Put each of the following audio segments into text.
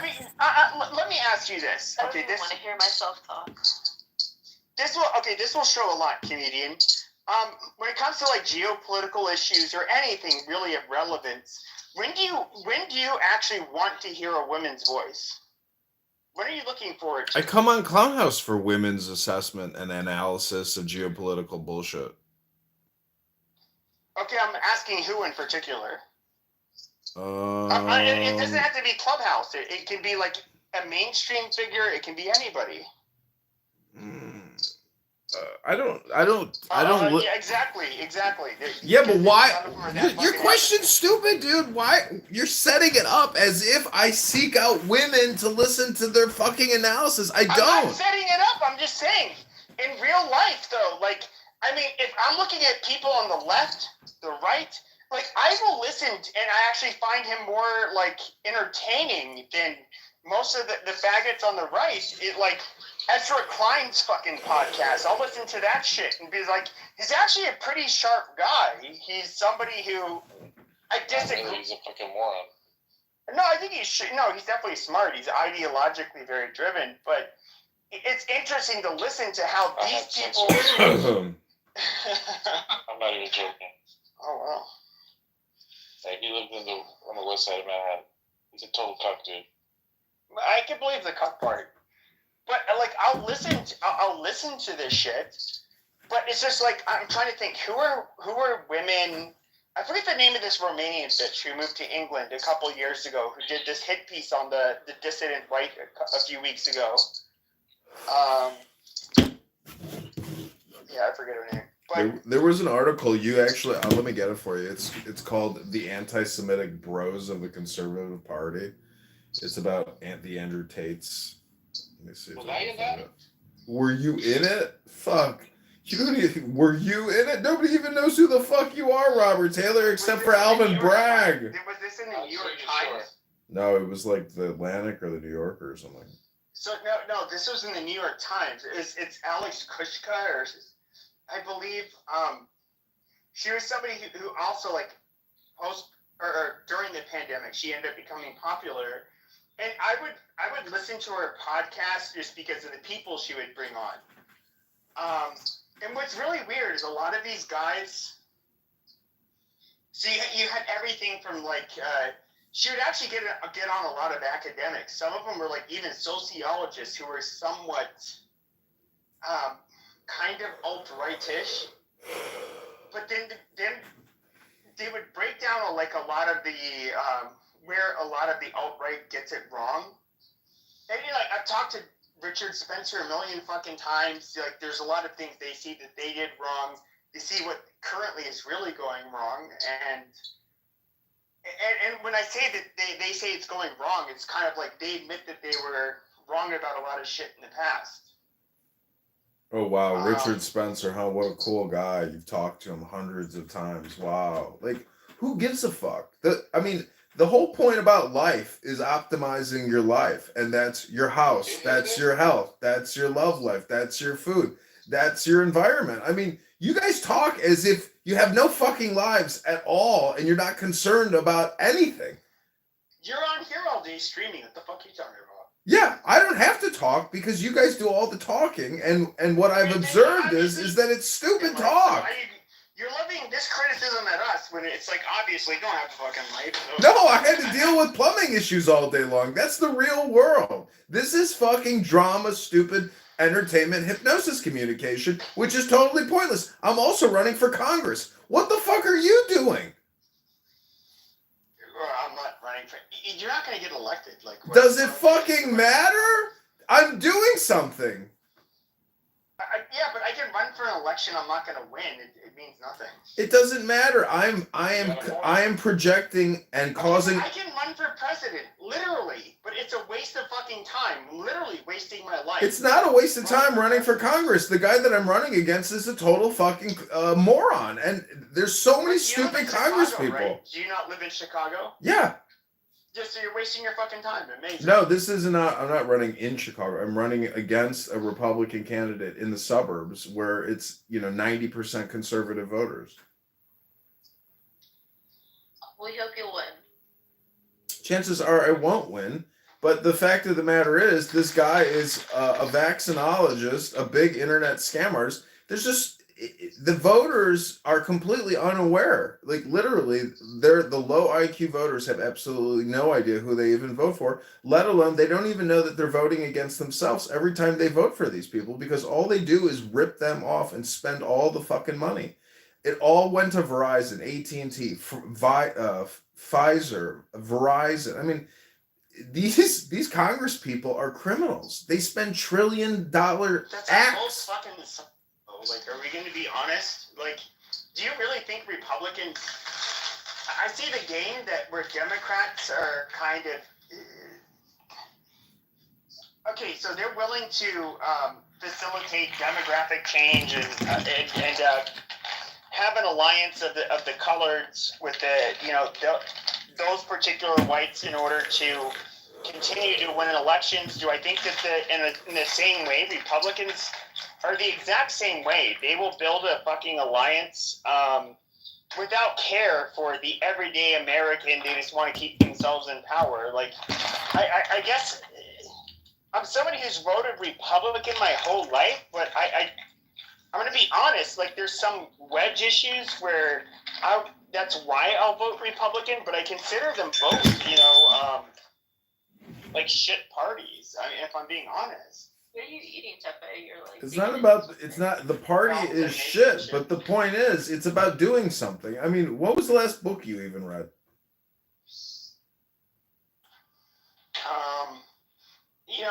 mean, let me ask you this. I don't even want to hear myself talk. This will show a lot, comedian. When it comes to like geopolitical issues or anything really of relevance, when do you actually want to hear a woman's voice? What are you looking forward to? I come on Clownhouse for women's assessment and analysis of geopolitical bullshit. Okay, I'm asking who in particular. It doesn't have to be Clubhouse. It can be like a mainstream figure. It can be anybody. I don't. Yeah, exactly. Yeah, but why? Your question's stupid, dude. Why? You're setting it up as if I seek out women to listen to their fucking analysis. I don't. I'm not setting it up. I'm just saying. In real life, though, like, I mean, if I'm looking at people on the left, the right, like, I will listen, and I actually find him more, like, entertaining than most of the faggots on the right. It, like, Ezra Klein's fucking podcast, I'll listen to that shit and be like, he's actually a pretty sharp guy. He's somebody who I disagree. He's a fucking moron. No, I think he's definitely smart. He's ideologically very driven, but it's interesting to listen to how these people. I'm not even joking. Oh wow. Like, he lived on the west side of Manhattan. He's a total cuck, dude. I can believe the cuck part, but like I'll listen to this shit. But it's just like I'm trying to think who are women. I forget the name of this Romanian bitch who moved to England a couple years ago, who did this hit piece on the dissident right a few weeks ago. Yeah, I forget her name. But there was an article you actually. Let me get it for you. It's called "The Anti-Semitic Bros of the Conservative Party." It's about the Andrew Tates. Let me see. Was I in that? Were you in it? Fuck. Were you in it? Nobody even knows who the fuck you are, Robert Taylor, except for Alvin Bragg. Was this in the New York Times? No, it was like the Atlantic or the New Yorker or something. So no, this was in the New York Times. It's Alex Kushka, or I believe. She was somebody who also like during the pandemic, she ended up becoming popular, and I would listen to her podcast just because of the people she would bring on. And what's really weird is a lot of these guys. So you had everything from like. She would actually get on a lot of academics. Some of them were like even sociologists who were somewhat kind of alt-right-ish. But then they would break down a lot of the where a lot of the alt-right gets it wrong. And I've talked to Richard Spencer a million fucking times. Like, there's a lot of things they see that they did wrong. They see what currently is really going wrong, and when I say that they say it's going wrong, it's kind of like they admit that they were wrong about a lot of shit in the past. Oh, wow. Richard Spencer, huh? What a cool guy. You've talked to him hundreds of times. Wow. Like, who gives a fuck? The whole point about life is optimizing your life. And that's your house. That's your health. That's your love life. That's your food. That's your environment. I mean, you guys talk as if you have no fucking lives at all and you're not concerned about anything. You're on here all day streaming. What the fuck are you talking about? Yeah, I don't have to talk because you guys do all the talking, and what I've observed is that it's stupid talk. You're levying this criticism at us when it's like, obviously, you don't have a fucking life. So. No, I had to deal with plumbing issues all day long. That's the real world. This is fucking drama, stupid entertainment, hypnosis communication, which is totally pointless. I'm also running for Congress. What the fuck are you doing? I'm not running for... You're not going to get elected. Like, does it fucking matter? I'm doing something. Yeah, but I can run for an election. I'm not going to win. It means nothing. It doesn't matter. I am projecting and causing. I can run for president, literally, but it's a waste of fucking time. Literally wasting my life. It's not a waste of time running for Congress. The guy that I'm running against is a total fucking moron, and there's so many stupid Congress people. Right? Do you not live in Chicago? Yeah. Just so you're wasting your fucking time. Amazing. No, this is not. I'm not running in Chicago. I'm running against a Republican candidate in the suburbs where it's 90% conservative voters. We hope you'll win. Chances are I won't win But the fact of the matter is, this guy is a vaccinologist, a big internet scammers. There's just the voters are completely unaware. Like literally, they're the low IQ voters have absolutely no idea who they even vote for. Let alone they don't even know that they're voting against themselves every time they vote for these people because all they do is rip them off and spend all the fucking money. It all went to Verizon, AT&T, Pfizer, Verizon. I mean, these Congress people are criminals. They spend $1 trillion That's a whole acts. fucking. Like, are we going to be honest? Like, do you really think Republicans? I see the game that where Democrats are kind of. Okay, so they're willing to facilitate demographic change and have an alliance of the coloreds with those particular whites in order to continue to win elections. Do I think that in the same way Republicans are the exact same way? They will build a fucking alliance without care for the everyday American. They just want to keep themselves in power. Like, I guess I'm somebody who's voted Republican my whole life, but I'm going to be honest. Like, there's some wedge issues where that's why I'll vote Republican, but I consider them both, like shit parties. I mean, if I'm being honest. What are you eating, Tepe? You're like. It's not, the party is shit, but the point is, it's about doing something. I mean, what was the last book you even read?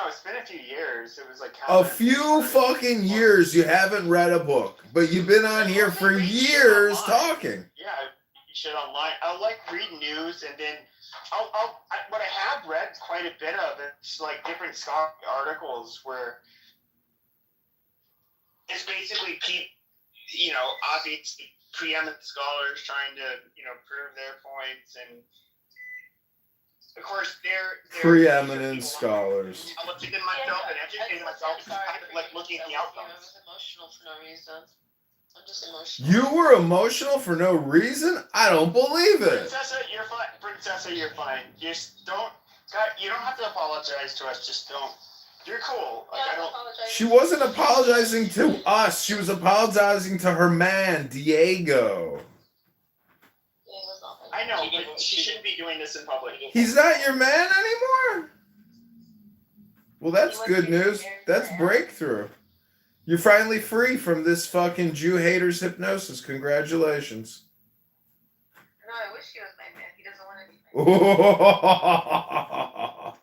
It's been a few years. It was like A few fucking years you haven't read a book, but you've been on here for years talking. Yeah, shit online. I'll like read news, and then what I have read quite a bit of it's like different scholarly articles where it's basically obviously preeminent scholars trying to prove their points, and of course they're Preeminent scholars. I'm looking myself and educating myself, like looking at the outcomes. I was emotional for no reason. I'm just emotional. You were emotional for no reason? I don't believe it. Princessa, you're fine. Princessa, you're fine. Just don't. God, you don't have to apologize to us. Just don't. You're cool. Like, I don't. She wasn't apologizing to us. She was apologizing to her man, Diego. I know, but she shouldn't be doing this in public. He's not your man anymore? Well, that's good news. That's breakthrough. You're finally free from this fucking Jew hater's hypnosis. Congratulations. No, I wish he was my man. He doesn't want anything.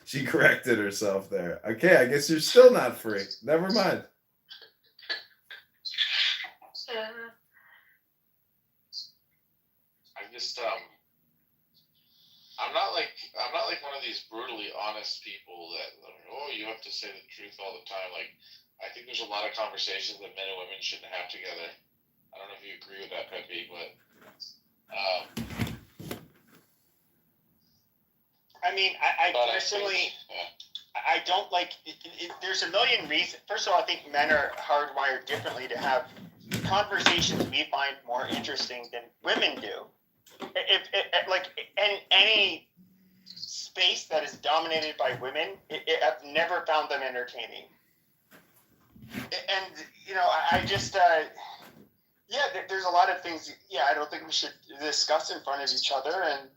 She corrected herself there. Okay, I guess you're still not free. Never mind. I'm not like one of these brutally honest people that you have to say the truth all the time. Like, I think there's a lot of conversations that men and women shouldn't have together. I don't know if you agree with that, Pepe, but I mean, I personally, I don't like. There's a million reasons. First of all, I think men are hardwired differently to have conversations we find more interesting than women do. In any space that is dominated by women, I've never found them entertaining. And I just there's a lot of things. Yeah, I don't think we should discuss in front of each other, and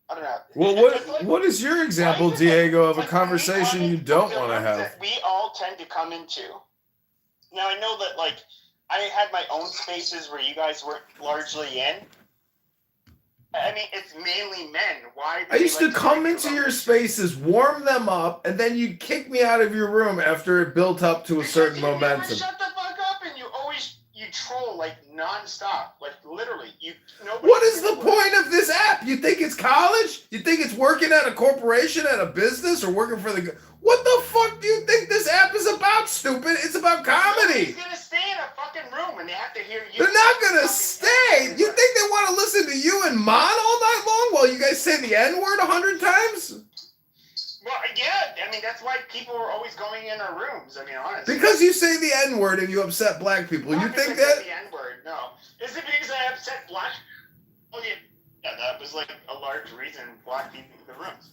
I don't know. Well, what is your example, Diego, of a conversation you don't want to have? We all tend to come into. Now I know that I had my own spaces where you guys weren't largely in. I mean, it's mainly men. Why? I used to come into your spaces, warm them up, and then you'd kick me out of your room after it built up to a certain momentum. Shut the fuck up, and you troll like nonstop, like literally. What is the point of this app? You think it's college? You think it's working at a corporation, at a business, or working for the? What the fuck do you think this app is about, stupid? It's about comedy. Nobody's gonna stay in a fucking room and they have to hear you. They're not gonna stay. You think they want to listen to you and Mon all night long while you guys say the N-word 100 times? Well, yeah. I mean, that's why people are always going in our rooms. I mean, honestly. Because you say the N-word and you upset black people. You think that? The N-word, no. Is it because I upset black? Oh, yeah. Yeah, that was like a large reason black people in the rooms.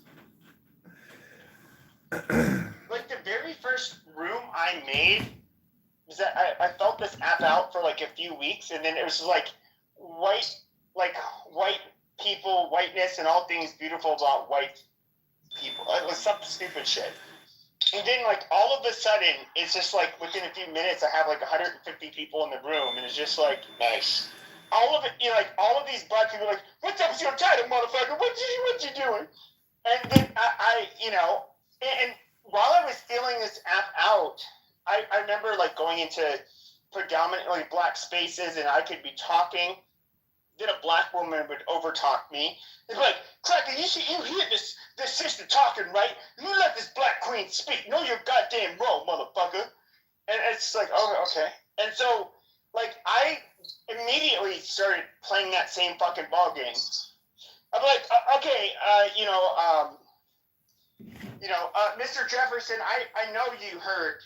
Like the very first room I made was that I felt this app out for like a few weeks, and then it was like white people, whiteness, and all things beautiful about white people. It was some stupid shit. And then like all of a sudden, it's just like within a few minutes, I have like 150 people in the room, and it's just like Nice. all of it. You know, like all of these black people are like, "What's up with your title, motherfucker? What you doing?" And then I you know, and while I was feeling this app out, I remember like going into predominantly black spaces, and I could be talking. Then a black woman would overtalk me. It's like, Cracker, you hear this sister talking, right? You let this black queen speak. No, you're goddamn wrong, motherfucker. And it's like, oh, okay. And so, like, I immediately started playing that same fucking ball game. I'm like, okay, Mr. Jefferson, I know you heard,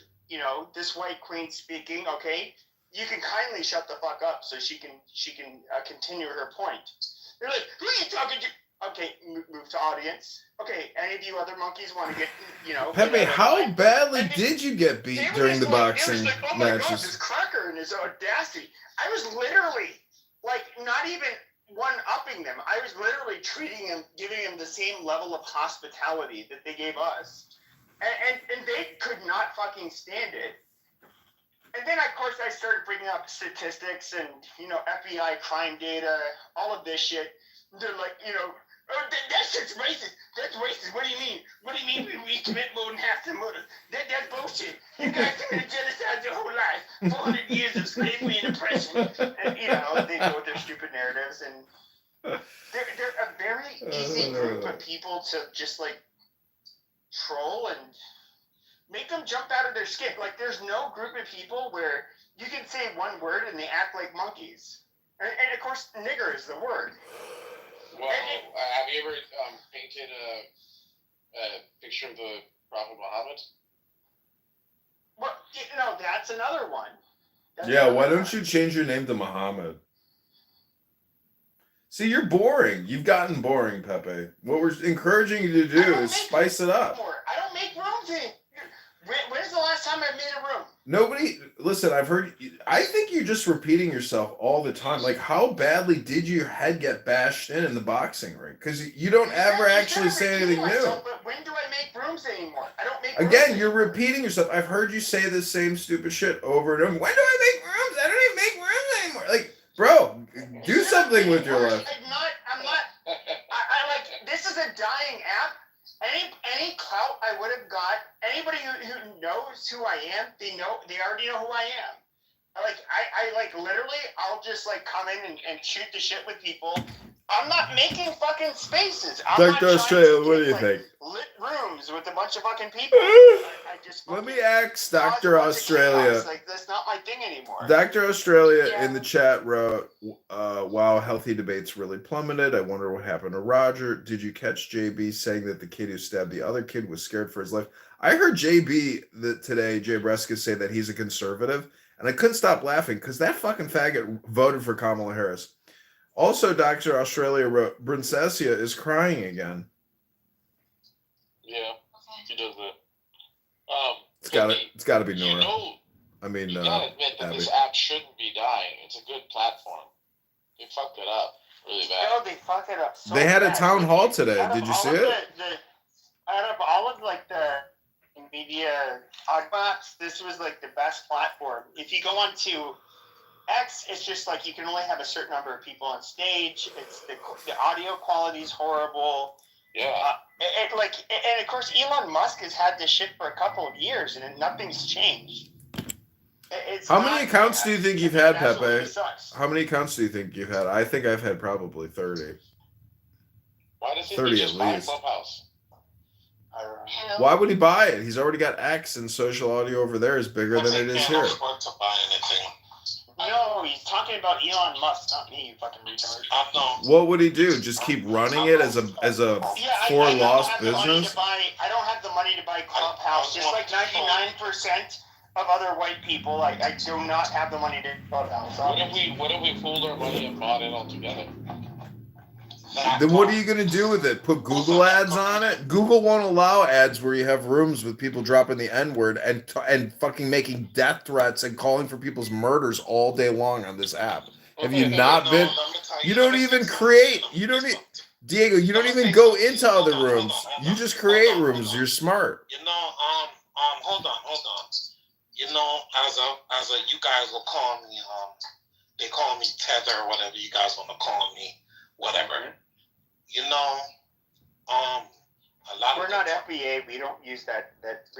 this white queen speaking, okay? You can kindly shut the fuck up so she can continue her point. They're like, who are you talking to? Okay, move to audience. Okay, any of you other monkeys want to get, Pepe, how badly did you get beat during the It boxing was like, oh my god, matches? this Cracker and his audacity. I was literally, like, not even one-upping them. I was literally treating them, giving them the same level of hospitality that they gave us. And they could not fucking stand it. And then, of course, I started bringing up statistics and, FBI crime data, all of this shit. They're like, oh, that shit's racist. That's racist. What do you mean? What do you mean we commit more than half the murders? That's bullshit. You guys committed genocide your whole life. 400 years of slavery and oppression. And, they go with their stupid narratives. And they're a very easy group of people to just, like, troll and make them jump out of their skin. Like, there's no group of people where you can say one word and they act like monkeys. And of course, nigger is the word. Well, have you ever painted a picture of the Prophet Muhammad? Well, that's another one. Why don't you change your name to Muhammad? See, you're boring. You've gotten boring, Pepe. What we're encouraging you to do is spice it up. I don't make rooms anymore. When's the last time I made a room? Nobody, listen, I think you're just repeating yourself all the time. Like, how badly did your head get bashed in the boxing ring? Because you don't ever actually say anything new. But when do I make rooms anymore? I don't make Again, you're repeating yourself. I've heard you say the same stupid shit over and over. When do I make rooms? I don't even make rooms anymore. Like, bro, do something with your life. This is a dying app. Any clout I would have got, anybody who knows who I am, they already know who I am. I literally, I'll just like come in and shoot the shit with people. I'm not making fucking spaces. Dr. Australia, what do you think? Lit rooms with a bunch of fucking people. I just Let me ask Dr. Australia. Like, that's not my thing anymore. Dr. Australia in the chat wrote, wow, healthy debates really plummeted. I wonder what happened to Roger. Did you catch JB saying that the kid who stabbed the other kid was scared for his life? I heard JB today, Jay Bresca, say that he's a conservative, and I couldn't stop laughing because that fucking faggot voted for Kamala Harris. Also, Dr. Australia wrote, Brincesia is crying again. Yeah, he does that. It's got to be Nora. You gotta admit that this app shouldn't be dying. It's a good platform. They fucked it up really bad. No, they fucked it up so They had bad. a town hall today. Did you see it? Out of all of like the media oddbots, this was like the best platform. If you go on to X, it's just like you can only have a certain number of people on stage. It's the audio quality is horrible. Yeah. And of course, Elon Musk has had this shit for a couple of years, and nothing's changed. How many accounts do you think you've had, Pepe? How many accounts do you think you've had? I think I've had probably 30. Why does he 30 just at buy least. Clubhouse? I don't know. Why would he buy it? He's already got X, and social audio over there is bigger than it is here. To buy anything. No, he's talking about Elon Musk, not me, you fucking retard. What would he do? Just keep running it as a for loss business? I don't have the money to buy Clubhouse. Just like 99% of other white people, I do not have the money to Clubhouse. What if we pooled our money and bought it all together? Then what are you gonna do with it? Put Google ads on it? Google won't allow ads where you have rooms with people dropping the N-word and fucking making death threats and calling for people's murders all day long on this app. Have you not been? You don't even create. You don't. Diego, you don't even go into other rooms. You just create rooms. You're smart. Hold on. As a, you guys will call me, they call me Tether or whatever you guys want to call me, whatever. A lot We're of not FBA. We don't use that.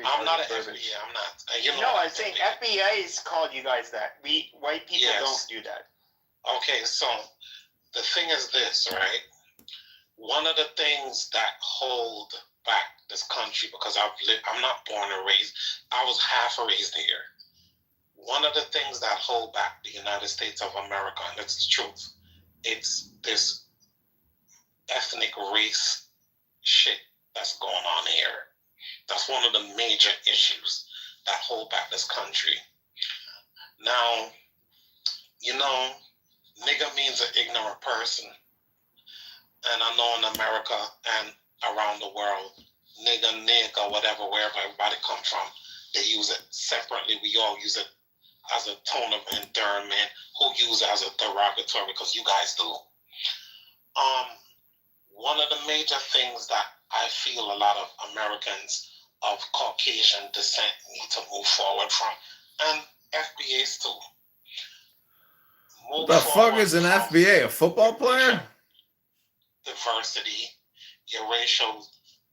I'm not an FBA. I'm not. No, I'm saying FBA's called you guys that. We white people don't do that. Okay, so the thing is this, right? One of the things that hold back this country, because I'm not born and raised. I was half raised here. One of the things that hold back the United States of America, and it's the truth, it's this ethnic race shit that's going on here. That's one of the major issues that hold back this country. Now, nigga means an ignorant person. And I know in America and around the world, nigga, whatever, wherever everybody comes from, they use it separately. We all use it as a tone of endearment. Who use it as a derogatory? Because you guys do. One of the major things that I feel a lot of Americans of Caucasian descent need to move forward from, and FBAs too. What the fuck is an FBA? A football player? Diversity, your racial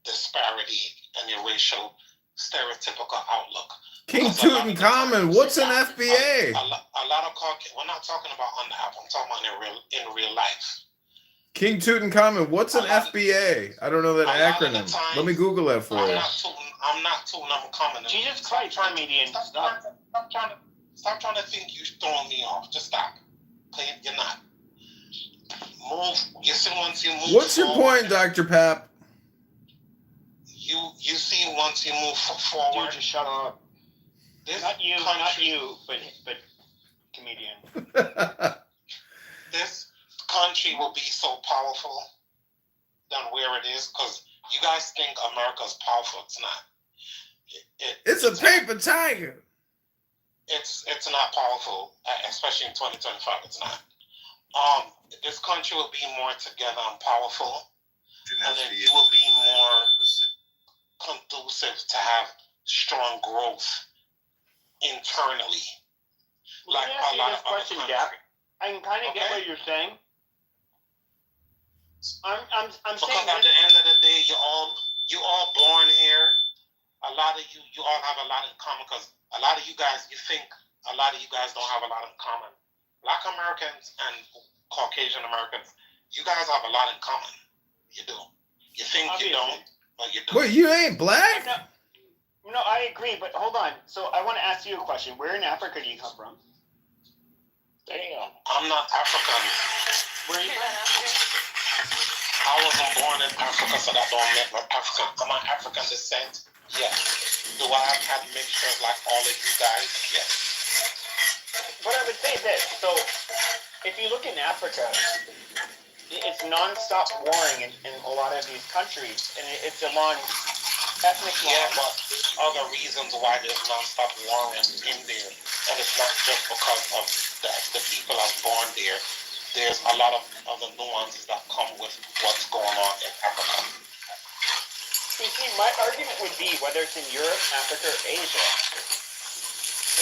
disparity, and your racial stereotypical outlook. King Tutankhamun, what's an FBA? A lot of Caucasian. We're not talking about on the app. I'm talking about in real life. King Tutankhamun, what's an FBA? I don't know that acronym. Let me Google that for you. I'm not Tutankhamun. Jesus Christ, comedian. Stop trying to think you're throwing me off. Just stop. You're not. Move. You see, once you move. What's your point, Dr. Pap? You see, once you move forward. Dude, just shut up. Not you, but comedian. This country will be so powerful than where it is, because you guys think America's powerful. It's not. It's a paper tiger. It's not powerful, especially in 2025. It's not. This country will be more together and powerful, and then you will be more conducive to have strong growth internally. Like a lot of other countries. I can kind of get what you're saying. I'm because saying at the end of the day, you all born here. A lot of you all have a lot in common, because a lot of you guys, you think a lot of you guys don't have a lot in common. Black Americans and Caucasian Americans, you guys have a lot in common. You do. You think you don't, but you do. Wait, you ain't black? No, I agree, but hold on. So I want to ask you a question. Where in Africa do you come from? Damn. I'm not African. Where are you from? I wasn't born in Africa, so that don't make me African. Am I African descent? Yes. Do I have had mixtures like all of you guys? Yes. But I would say this. So if you look in Africa, it's non-stop warring in a lot of these countries, and it's along ethnic lines. Yeah, but other reasons why there's non-stop warring in there, and it's not just because of the people that are born there. There's a lot of other nuances that come with what's going on in Africa. You see, my argument would be, whether it's in Europe, Africa, or Asia,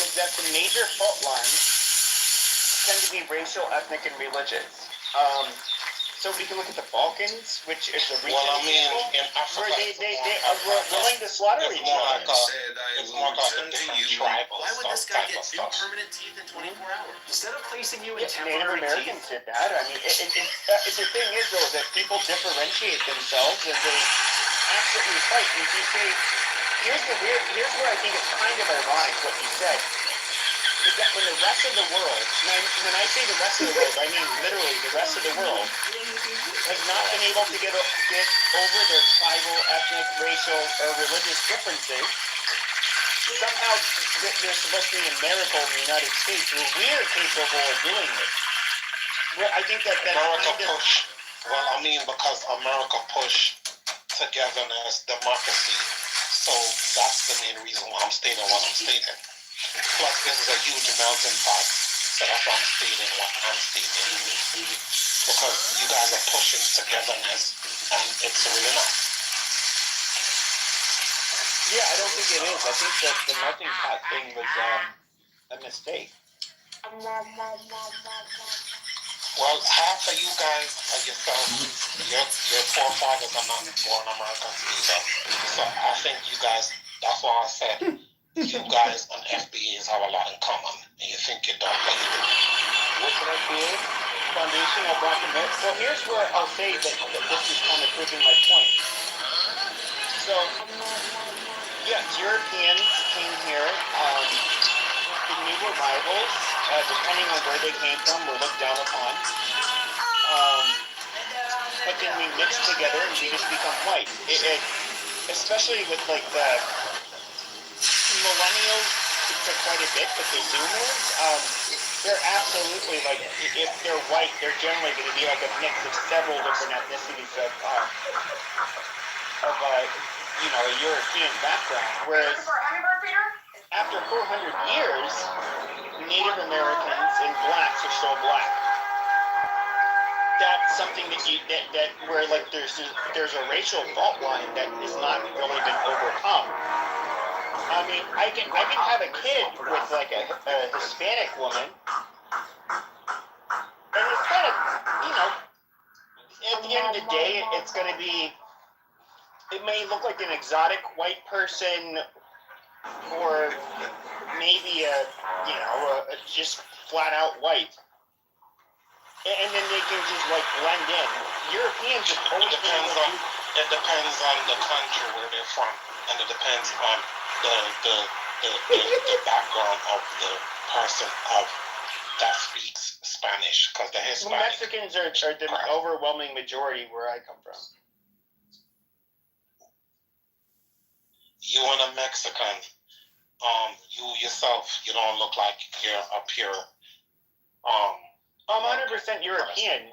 is that the major fault lines tend to be racial, ethnic, and religious. So we can look at the Balkans, which is a region in Africa, where they are willing to slaughter each other. It's more like a different tribal. Why would this guy get new permanent teeth in 24 hours? Instead of placing you in Native temporary Americans teeth. did that. I mean, the thing is, though, that people differentiate themselves and they absolutely fight. And if you say, here's where I think it's kind of ironic what you said, is that when the rest of the world, and when I say the rest of the world, I mean literally the rest of the world, has not been able to get over their tribal, ethnic, racial, or religious differences, somehow there's supposed to be a miracle in the United States where we're capable of doing it. Well, I think that that's kind of... Well, I mean, because America pushed togetherness, democracy, so that's the main reason why I'm stating what I'm stating. Plus, this is a huge melting pot, so that's why I'm stating what I'm stating. Because you guys are pushing togetherness, and it's really not. Yeah, I don't think it is. I think that the melting pot thing was a mistake. Well, half of you guys are yourself, your forefathers are not born Americans either. So I think you guys, that's why I said, you guys and FBAs have a lot in common, and you think you don't, but you do. What's an FBA? Foundation of Black America. Well, here's where I'll say that this is kind of proving my point. So, yes, Europeans came here. The new arrivals, depending on where they came from, were looked down upon. But then we mix together and we just become white. Especially with like the millennials, it took quite a bit, but the Zoomers, they're absolutely like, if they're white, they're generally going to be like a mix of several different ethnicities of a European background. Whereas after 400 years, Native Americans and blacks are still black. That's something that where like there's a racial fault line that has not really been overcome. I mean, I can have a kid with like a Hispanic woman, and it's kind of, at the end of the day, it's going to be, it may look like an exotic white person, or maybe a just flat out white. And then they can just like blend in. Europeans have always It depends on the country where they're from, and it depends on the background of the person that speaks Spanish, because the Hispanic. Mexicans are the overwhelming majority where I come from. You and a Mexican, you yourself, you don't look like you're a pure. I'm 100% European.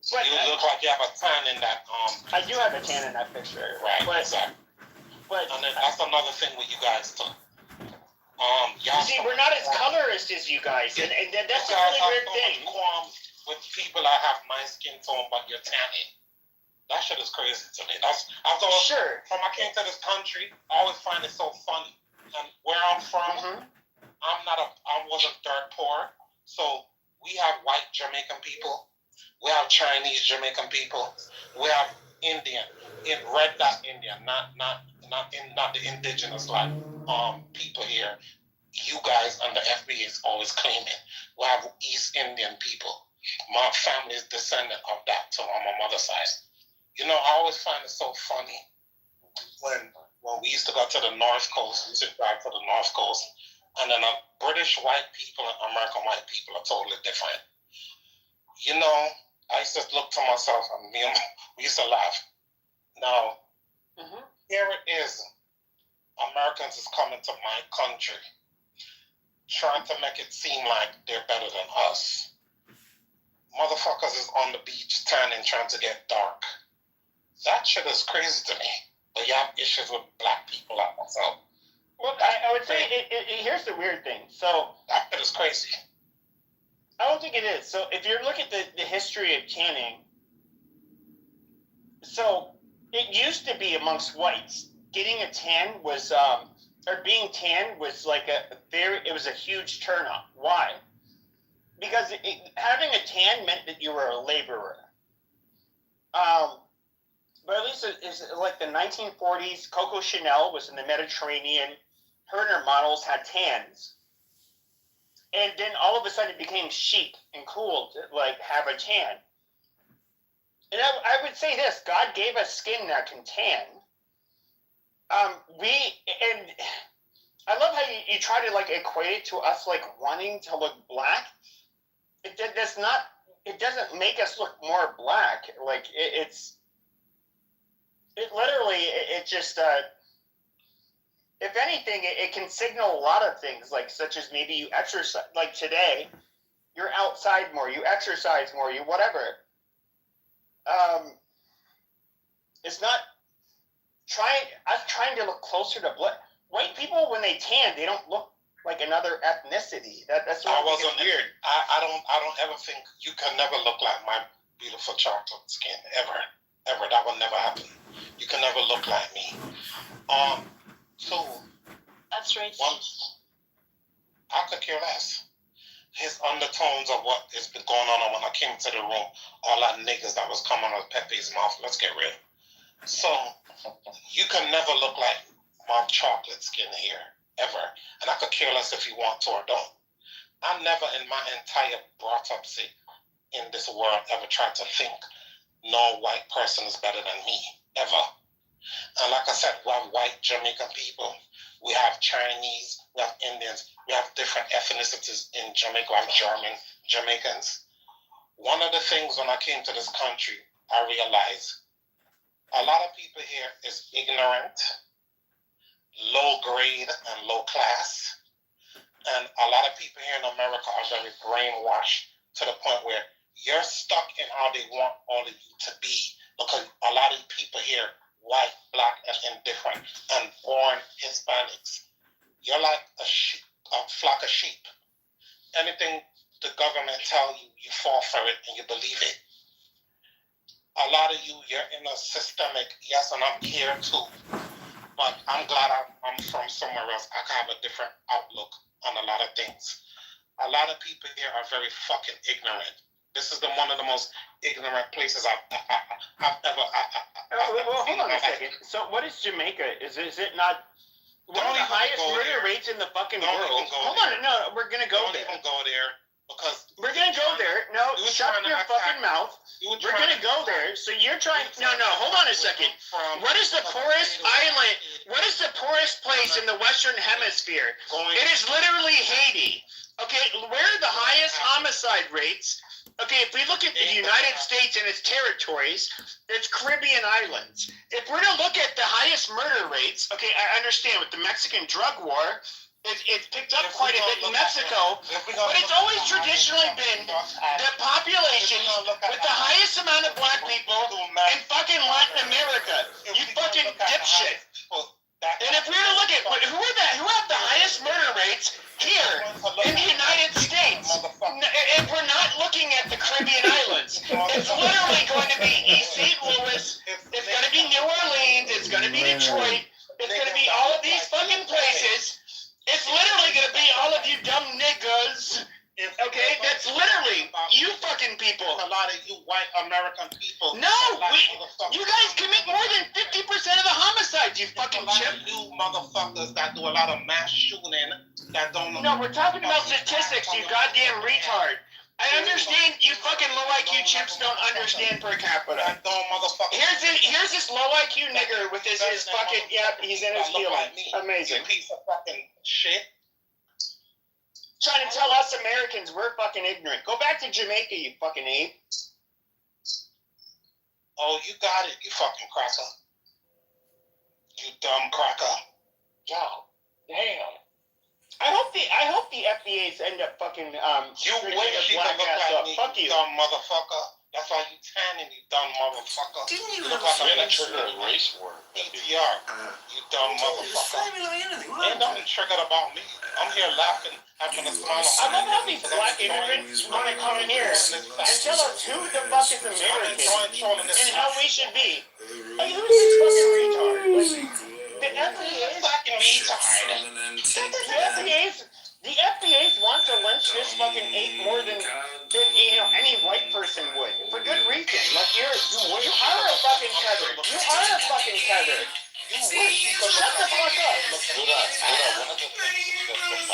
So you look like you have a tan in that. I do have a tan in that picture. Right, but, exactly. But and then that's another thing with you guys too. See, we're not as colorist as you guys, and that's a really weird thing. Qualms with people that have nice skin tone, but you're tanning. That shit is crazy to me. I've always, sure. From I came to this country, I always find it so funny. And where I'm from, I wasn't dirt poor. So we have white Jamaican people, we have Chinese Jamaican people, we have Indian, red dot Indian, not the indigenous like people here. You guys under FBA is always claiming. We have East Indian people. My family is descendant of that too on my mother's side. I always find it so funny when we used to go to the North Coast, we used to drive to the North Coast, and then British white people and American white people are totally different. I used to look to myself, and we used to laugh. Now, here it is. Americans is coming to my country, trying to make it seem like they're better than us. Motherfuckers is on the beach tanning, trying to get dark. That shit is crazy to me. But you have issues with black people like myself. Well, I would say, here's the weird thing. So that shit is crazy. I don't think it is. So if you look at the history of tanning, so it used to be amongst whites. Getting a tan was, or being tan was like it was a huge turn on. Why? Because having a tan meant that you were a laborer. But at least it's like the 1940s, Coco Chanel was in the Mediterranean. Her and her models had tans. And then all of a sudden it became chic and cool to like have a tan. And I would say this, God gave us skin that can tan. And I love how you try to like equate it to us like wanting to look black. It doesn't make us look more black. Like it just if anything, it can signal a lot of things, like such as maybe you exercise, like today, you're outside more, you exercise more, you whatever. it's not us trying to look closer to blood. White people, when they tan, they don't look like another ethnicity. That's what I I think wasn't is weird. I don't ever think you can never look like my beautiful chocolate skin ever. That will never happen. You can never look like me. So That's right. once I could care less. His undertones of what has been going on when I came into the room, all that niggas that was coming out of Pepe's mouth. Let's get real. So you can never look like my chocolate skin here ever, and I could care less if you want to or don't. I never in my entire brought up in this world ever tried to think no white person is better than me ever. And like I said, we have white Jamaican people, we have Chinese, we have Indians, we have different ethnicities in Jamaica. We have German Jamaicans. One of the things when I came to this country, I realized a lot of people here is ignorant, low grade, and low class. And a lot of people here in America are very brainwashed to the point where you're stuck in how they want all of you to be. Because a lot of people here, white, black, and indifferent, and born Hispanics, you're like a flock of sheep. Anything the government tell you, you fall for it and you believe it. A lot of you, you're in a systemic, yes, and I'm here too, but I'm glad I'm from somewhere else. I can have a different outlook on a lot of things. A lot of people here are very fucking ignorant. This is one of the most ignorant places I've ever. Well, hold on a second. So, what is Jamaica? Is it not one of the highest murder rates in the fucking world? Hold on, no, we're gonna go there. Don't even go there because we're gonna go there. No, shut your fucking mouth. We're gonna go there. So you're trying. No, hold on a second. What is the poorest island? What is the poorest place in the Western Hemisphere? It is literally Haiti. Okay, where are the highest homicide rates? Okay, if we look at the United States and its territories, it's Caribbean islands. If we're to look at the highest murder rates, okay, I understand with the Mexican drug war, it's picked up quite a bit in Mexico, but it's always traditionally been the population with the highest amount of black people in fucking Latin America. You fucking dipshit. And if we were to look at who have the highest murder rates here in the United States, if we're not looking at the Caribbean islands, it's literally going to be East St. Louis, it's going to be New Orleans, it's going to be Detroit, it's going to be all of these fucking places. It's literally going to be all of you dumb niggas. Okay, that's literally you fucking people. A lot of you white American people. No, you guys commit more than 50% of the homicides, you fucking chip. You motherfuckers that do a lot of mass shooting that don't know. No, we're talking about statistics, you goddamn retard. I understand you fucking low IQ chips don't understand per capita. Here's this low IQ nigger with his fucking, he's in his feelings. Amazing. Piece of fucking shit. Trying to tell us Americans we're fucking ignorant. Go back to Jamaica, you fucking ape. Oh, you got it, you fucking cracker. You dumb cracker. Yo, damn. I hope the FBA's end up fucking you wish you could look like me, fuck you, dumb motherfucker. That's why you tanning, you dumb motherfucker. Didn't you look ever like say a trigger race war? PTR, you dumb motherfucker. Ain't nothing triggered about me. I'm here laughing, having a smile. I love how these black immigrants want to come in here and tell us who the fuck is American and how we should be. Like, who's this fucking retard? Like, the FBA's fucking retard. The FBA's want to lynch this fucking ape more than any white person would, for good reason. Like you are a fucking tether. You are a fucking tether. Shut the fuck up. One of the things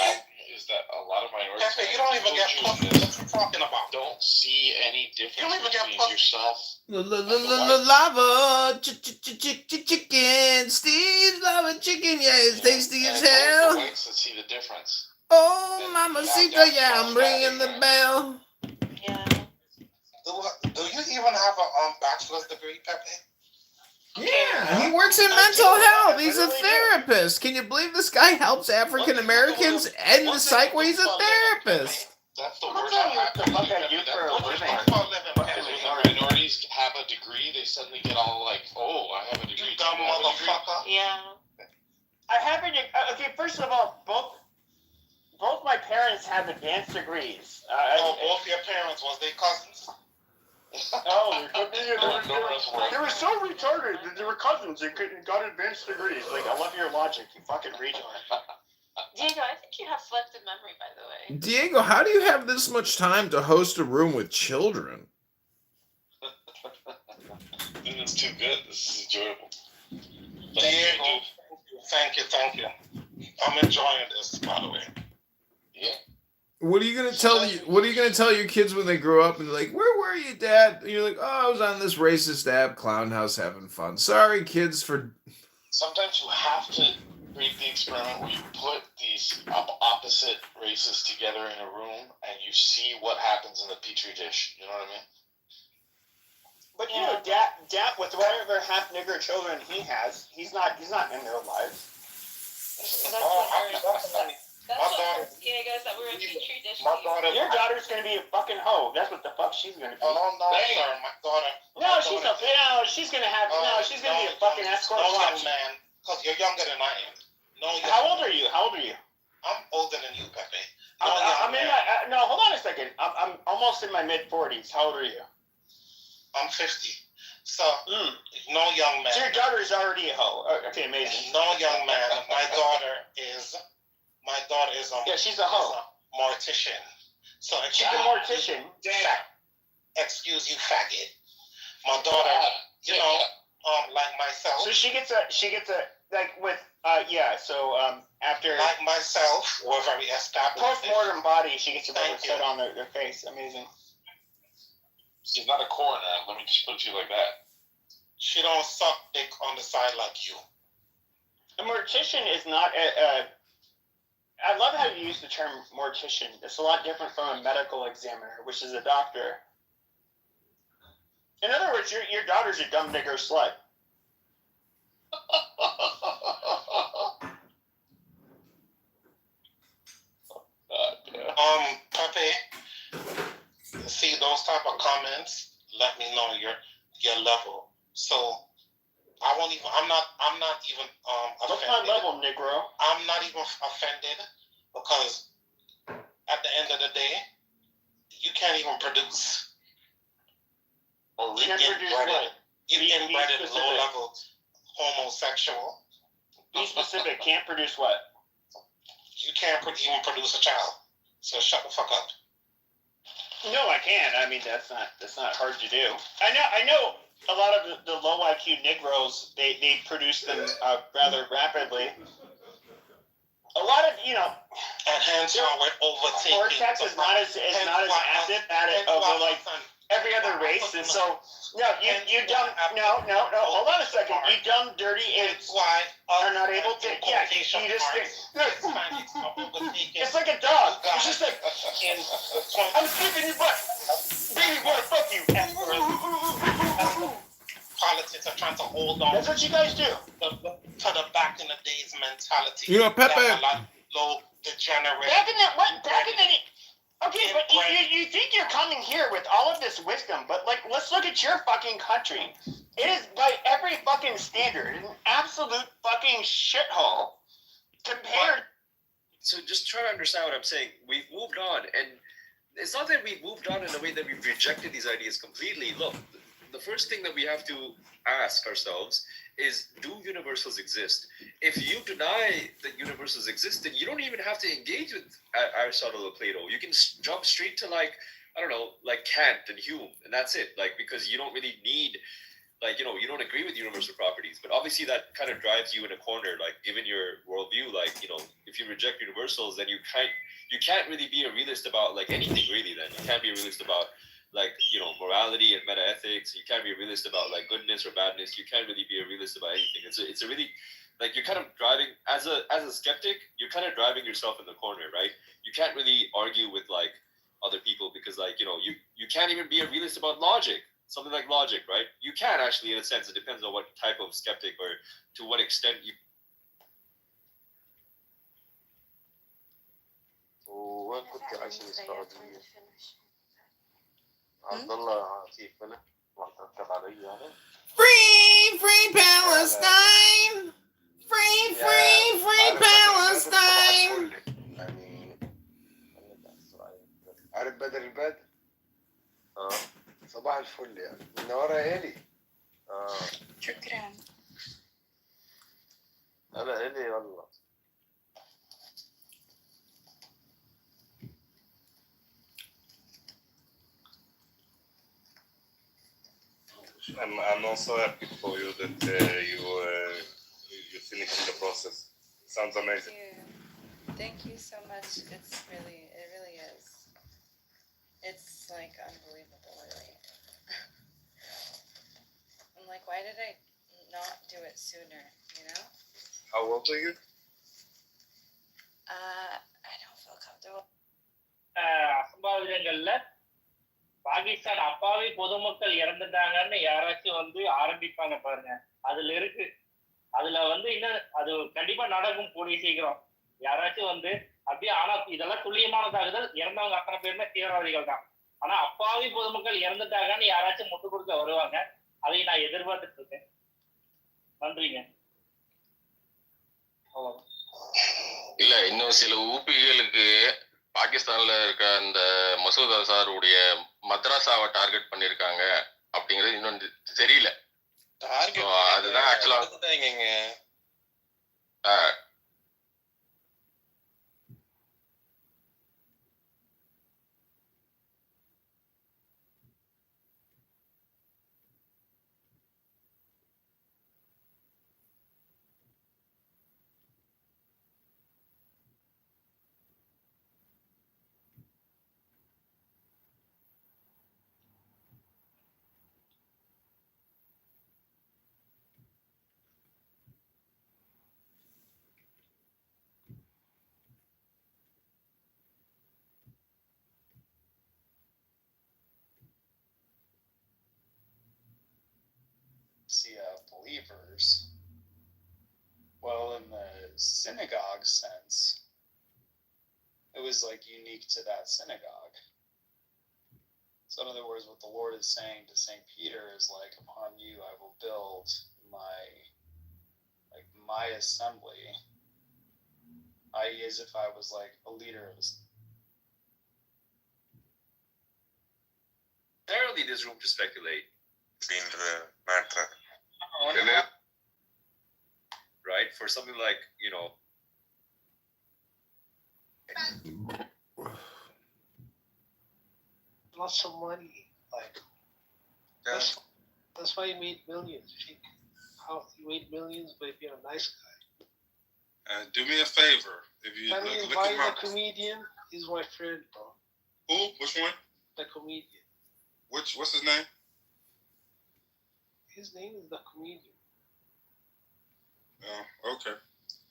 is that a lot of minorities you don't even get puffed. What you talking about? Don't see any difference between yourself. Lava chicken, Steve's lava chicken, yeah, it's tasty as hell. Whites that see the difference. Oh, mamacita, yeah, I'm ringing the bell. Yeah. Do you even have a bachelor's degree, Pepe? Yeah, he works in mental health. He's a therapist. Can you believe this guy helps African Americans end the psych where he's a therapist? That's the I'm worst. telling you what the fuck I do for a living. Minority degrees have a degree, they suddenly get all like, oh, I have a degree. You dumb motherfucker. Yeah. I have okay, first of all, both my parents have advanced degrees. Both your parents, was they cousins? Oh, they were so retarded. They were cousins. They got advanced degrees. Like, I love your logic, you fucking retard. Diego, I think you have selective memory, by the way. Diego, how do you have this much time to host a room with children? It's too good. This is enjoyable. Diego, thank you. I'm enjoying this, by the way. Yeah. What are you gonna tell your kids when they grow up and they're like, "Where were you, Dad?" And you're like, "Oh, I was on this racist app, Clown House, having fun." Sorry, kids, for. Sometimes you have to create the experiment where you put these opposite races together in a room and you see what happens in the petri dish. You know what I mean? But you know, Dad, with whatever half nigger children he has, he's not in their lives. That's what Diego is that we're a petri dish. Your daughter's gonna be a fucking hoe. That's what the fuck she's gonna be. Oh, no, sir, my daughter. She's gonna be a fucking escort. No, young man, because you're younger than I am. How old are you? I'm older than you, Pepe. No, hold on a second. I'm almost in my mid-40s. How old are you? I'm 50. So, no young man. So your daughter is already a hoe. Okay, amazing. No young man. My daughter is Yeah, she's a hoe. Mortician. So She's a mortician. Excuse you, faggot. My daughter, like myself. So she gets a like with after like myself, we're very established. post-mortem body, she gets a rubber set on their face. Amazing. She's not a coroner. Let me just put it to you like that. She don't suck dick on the side like you. A mortician is not I love how you use the term mortician. It's a lot different from a medical examiner, which is a doctor. In other words, your daughter's a dumb nigger slut. Pepe, see those type of comments, let me know your level. So I'm not even What's offended. my level, Negro? I'm not even offended because at the end of the day, you can't even produce. Or You can't produce what? You inbred low level homosexual. Be specific. Can't produce what? You can't even produce a child. So shut the fuck up. No, I can't. I mean, that's not hard to do. I know a lot of the low IQ Negroes, they produce them rather rapidly. A lot of, and hence why we're overtaking. Cortex is not as active at it over like every other race, and so you dumb hold on a second, you dumb dirty idiots are not able to you just it's like a dog. It's just like I'm skipping your butt. Baby wanna fuck you. Politics are trying to hold on. That's what you guys do. To the back in the days mentality. Pepe. Low degenerate. Back in the okay, but you think you're coming here with all of this wisdom, but like, let's look at your fucking country. It is by every fucking standard an absolute fucking shithole compared. So just try to understand what I'm saying. We've moved on, and it's not that we've moved on in a way that we've rejected these ideas completely. Look, the first thing that we have to ask ourselves is, do universals exist? If you deny that universals exist, then you don't even have to engage with Aristotle or Plato. You can jump straight to like Kant and Hume, and that's it. Like, because you don't really need, you don't agree with universal properties. But obviously that kind of drives you in a corner, like, given your worldview. Like, if you reject universals, then you can't really be a realist about like anything really. Then you can't be a realist about morality and meta ethics. You can't be a realist about like goodness or badness. You can't really be a realist about anything. It's a really, like, you're kind of driving as a skeptic. You're kind of driving yourself in the corner, right? You can't really argue with like other people because like you can't even be a realist about logic. Something like logic, right? You can actually, in a sense. It depends on what type of skeptic or to what extent you. وين كنت عايشين استاذ عبد الله كيف انا Free Palestine! Free Palestine! يعني عارف بدر البدر؟ صباح الفل يعني منورة يا إلي. شكرا. أنا إلي والله. I'm also happy for you that you finished the process. Sounds amazing. Thank you so much. It really is. It's like unbelievable, really. I'm like, why did I not do it sooner? You know? How old are you? I don't feel comfortable. அசம்பாவிதங்கள்ல Pakistan அப்பாவி பொதுமக்கள் இறந்துட்டாங்கன்னு யாராச்சும் வந்து ஆரம்பிப்பாங்க பாருங்க, அதுல இருக்கு. அதுல வந்து இன்னும் அது கண்டிப்பா நடக்கும் கூடிய சீக்கிரம். யாராச்சும் வந்து அப்படியே, ஆனா இதெல்லாம் துல்லியமான தாக்குதல், இறந்தவங்க அத்தனை பேருமே தீவிரவாதிகள் தான். ஆனா அப்பாவி பொதுமக்கள் இறந்துட்டாங்கன்னு யாராச்சும் முட்டு கொடுக்க வருவாங்க. அதை நான் எதிர்பார்த்துட்டு இருக்கேன். நன்றிங்க. இல்ல, இன்னும் சில ஊபிகளுக்கு பாகிஸ்தான்ல இருக்க அந்த மசூத் அசாருடைய மദ്രാസാவை டார்கெட் பண்ணிருக்காங்க அப்படிங்கிறது இன்னும் தெரியல. அதுதான் ஆக்சுவலா believers. Well, in the synagogue sense, it was like unique to that synagogue. So in other words, what the Lord is saying to St. Peter is like, upon you I will build my assembly, i.e. as if I was like a leader of this. Apparently there's room to speculate. Right? For something like, lots of money, like that's why he made millions. You think how he made millions by being a nice guy. Do me a favor, if you Can you invite the comedian? He's my friend, bro. Who? Which one? The comedian. What's his name? His name is the comedian. Oh, okay.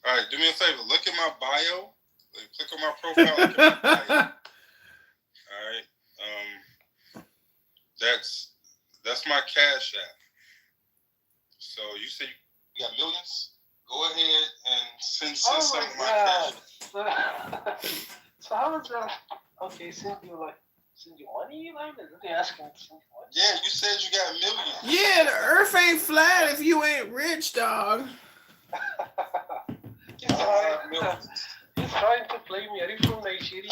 All right, do me a favor. Look at my bio. Click on my profile. Look at my bio. All right. That's my Cash App. So you say you got millions? Go ahead and send some of my Cash. So how is that? Okay, send you money, like they asking to send you money? Yeah, you said you got millions. Yeah, the earth ain't flat if you ain't rich, dog. He's trying to play me. Are you from Nigeria?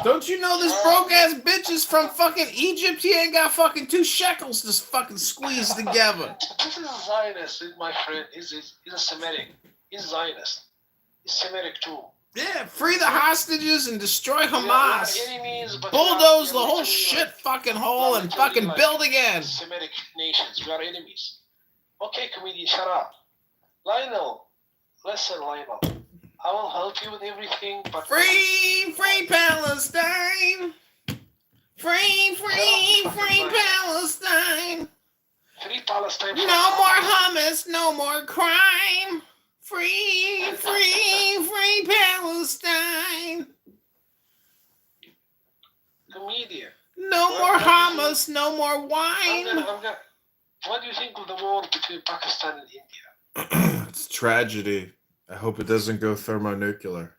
Don't you know this broke ass bitch is from fucking Egypt? He ain't got fucking 2 shekels to fucking squeeze together. This is a Zionist, my friend. He's a Semitic. He's Zionist. He's Semitic too. Yeah, free the hostages and destroy Hamas. Enemies, bulldoze the whole shit fucking hole and fucking build again. Semitic nations, we are enemies. Okay, comedian, shut up. Lionel, listen, Lionel. I will help you with everything, but free Palestine. Free Palestine. Free Palestine. No more hummus, no more crime. Free Palestine. Comedian. No more hummus, no more wine. What do you think of the war between Pakistan and India? It's tragedy. I hope it doesn't go thermonuclear.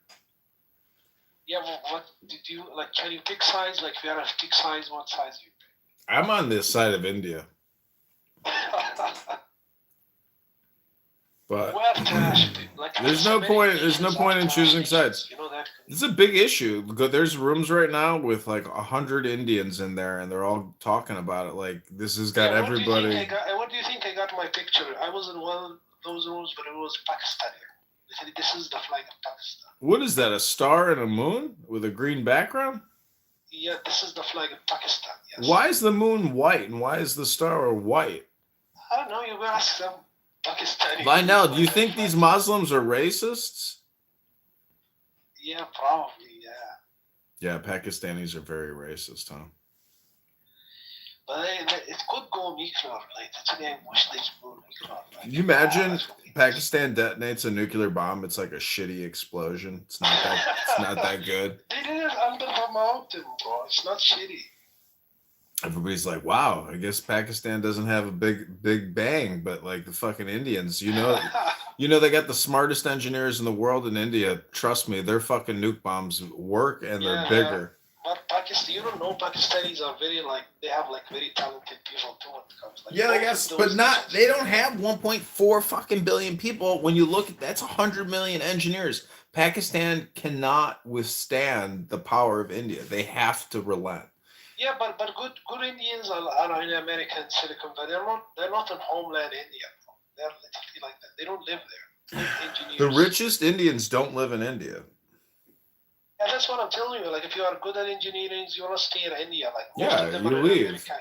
Yeah, well, what did you like? Can you pick size? Like, if you had to pick size, what size do you pick? I'm on this side of India, but We have to ask it. Like, there's so no many point. There's no nations point have in to choosing ask sides. You know that? It's a big issue because there's rooms right now with like 100 Indians in there, and they're all talking about it. Like this has got Yeah, what do you think I everybody. got? What do you think I got my picture? I was in one of those rooms, but it was Pakistani. They said this is the flag of Pakistan. What is that? A star and a moon with a green background? Yeah, this is the flag of Pakistan. Yes. Why is the moon white and why is the star white? I don't know. You go ask them. Pakistani. Lionel, do you think these Muslims are racists? Yeah, probably. Yeah. Yeah, Pakistanis are very racist, huh? But it could go nuclear. Like today, I wish they go nuclear. Like, Can you imagine Pakistan detonates a nuclear bomb? It's like a shitty explosion. It's not that. It's not that good. They did it under the mountain, bro. It's not shitty. Everybody's like, "Wow, I guess Pakistan doesn't have a big bang," but like the fucking Indians, you know, they got the smartest engineers in the world in India. Trust me, their fucking nuke bombs work and they're bigger. But Pakistan, you don't know, Pakistanis are very they have very talented people too when it comes. Like, Yeah, I guess, but not. They don't have 1.4 fucking billion people. When you look at that's 100 million engineers. Pakistan cannot withstand the power of India. They have to relent. Yeah, but good Indians are in American Silicon Valley. They're not in homeland India. They're literally like that. They don't live there. Engineers. The richest Indians don't live in India. Yeah, that's what I'm telling you. Like, if you are good at engineering, you want to stay in India. Like, most Yeah, of them you are in leave. America,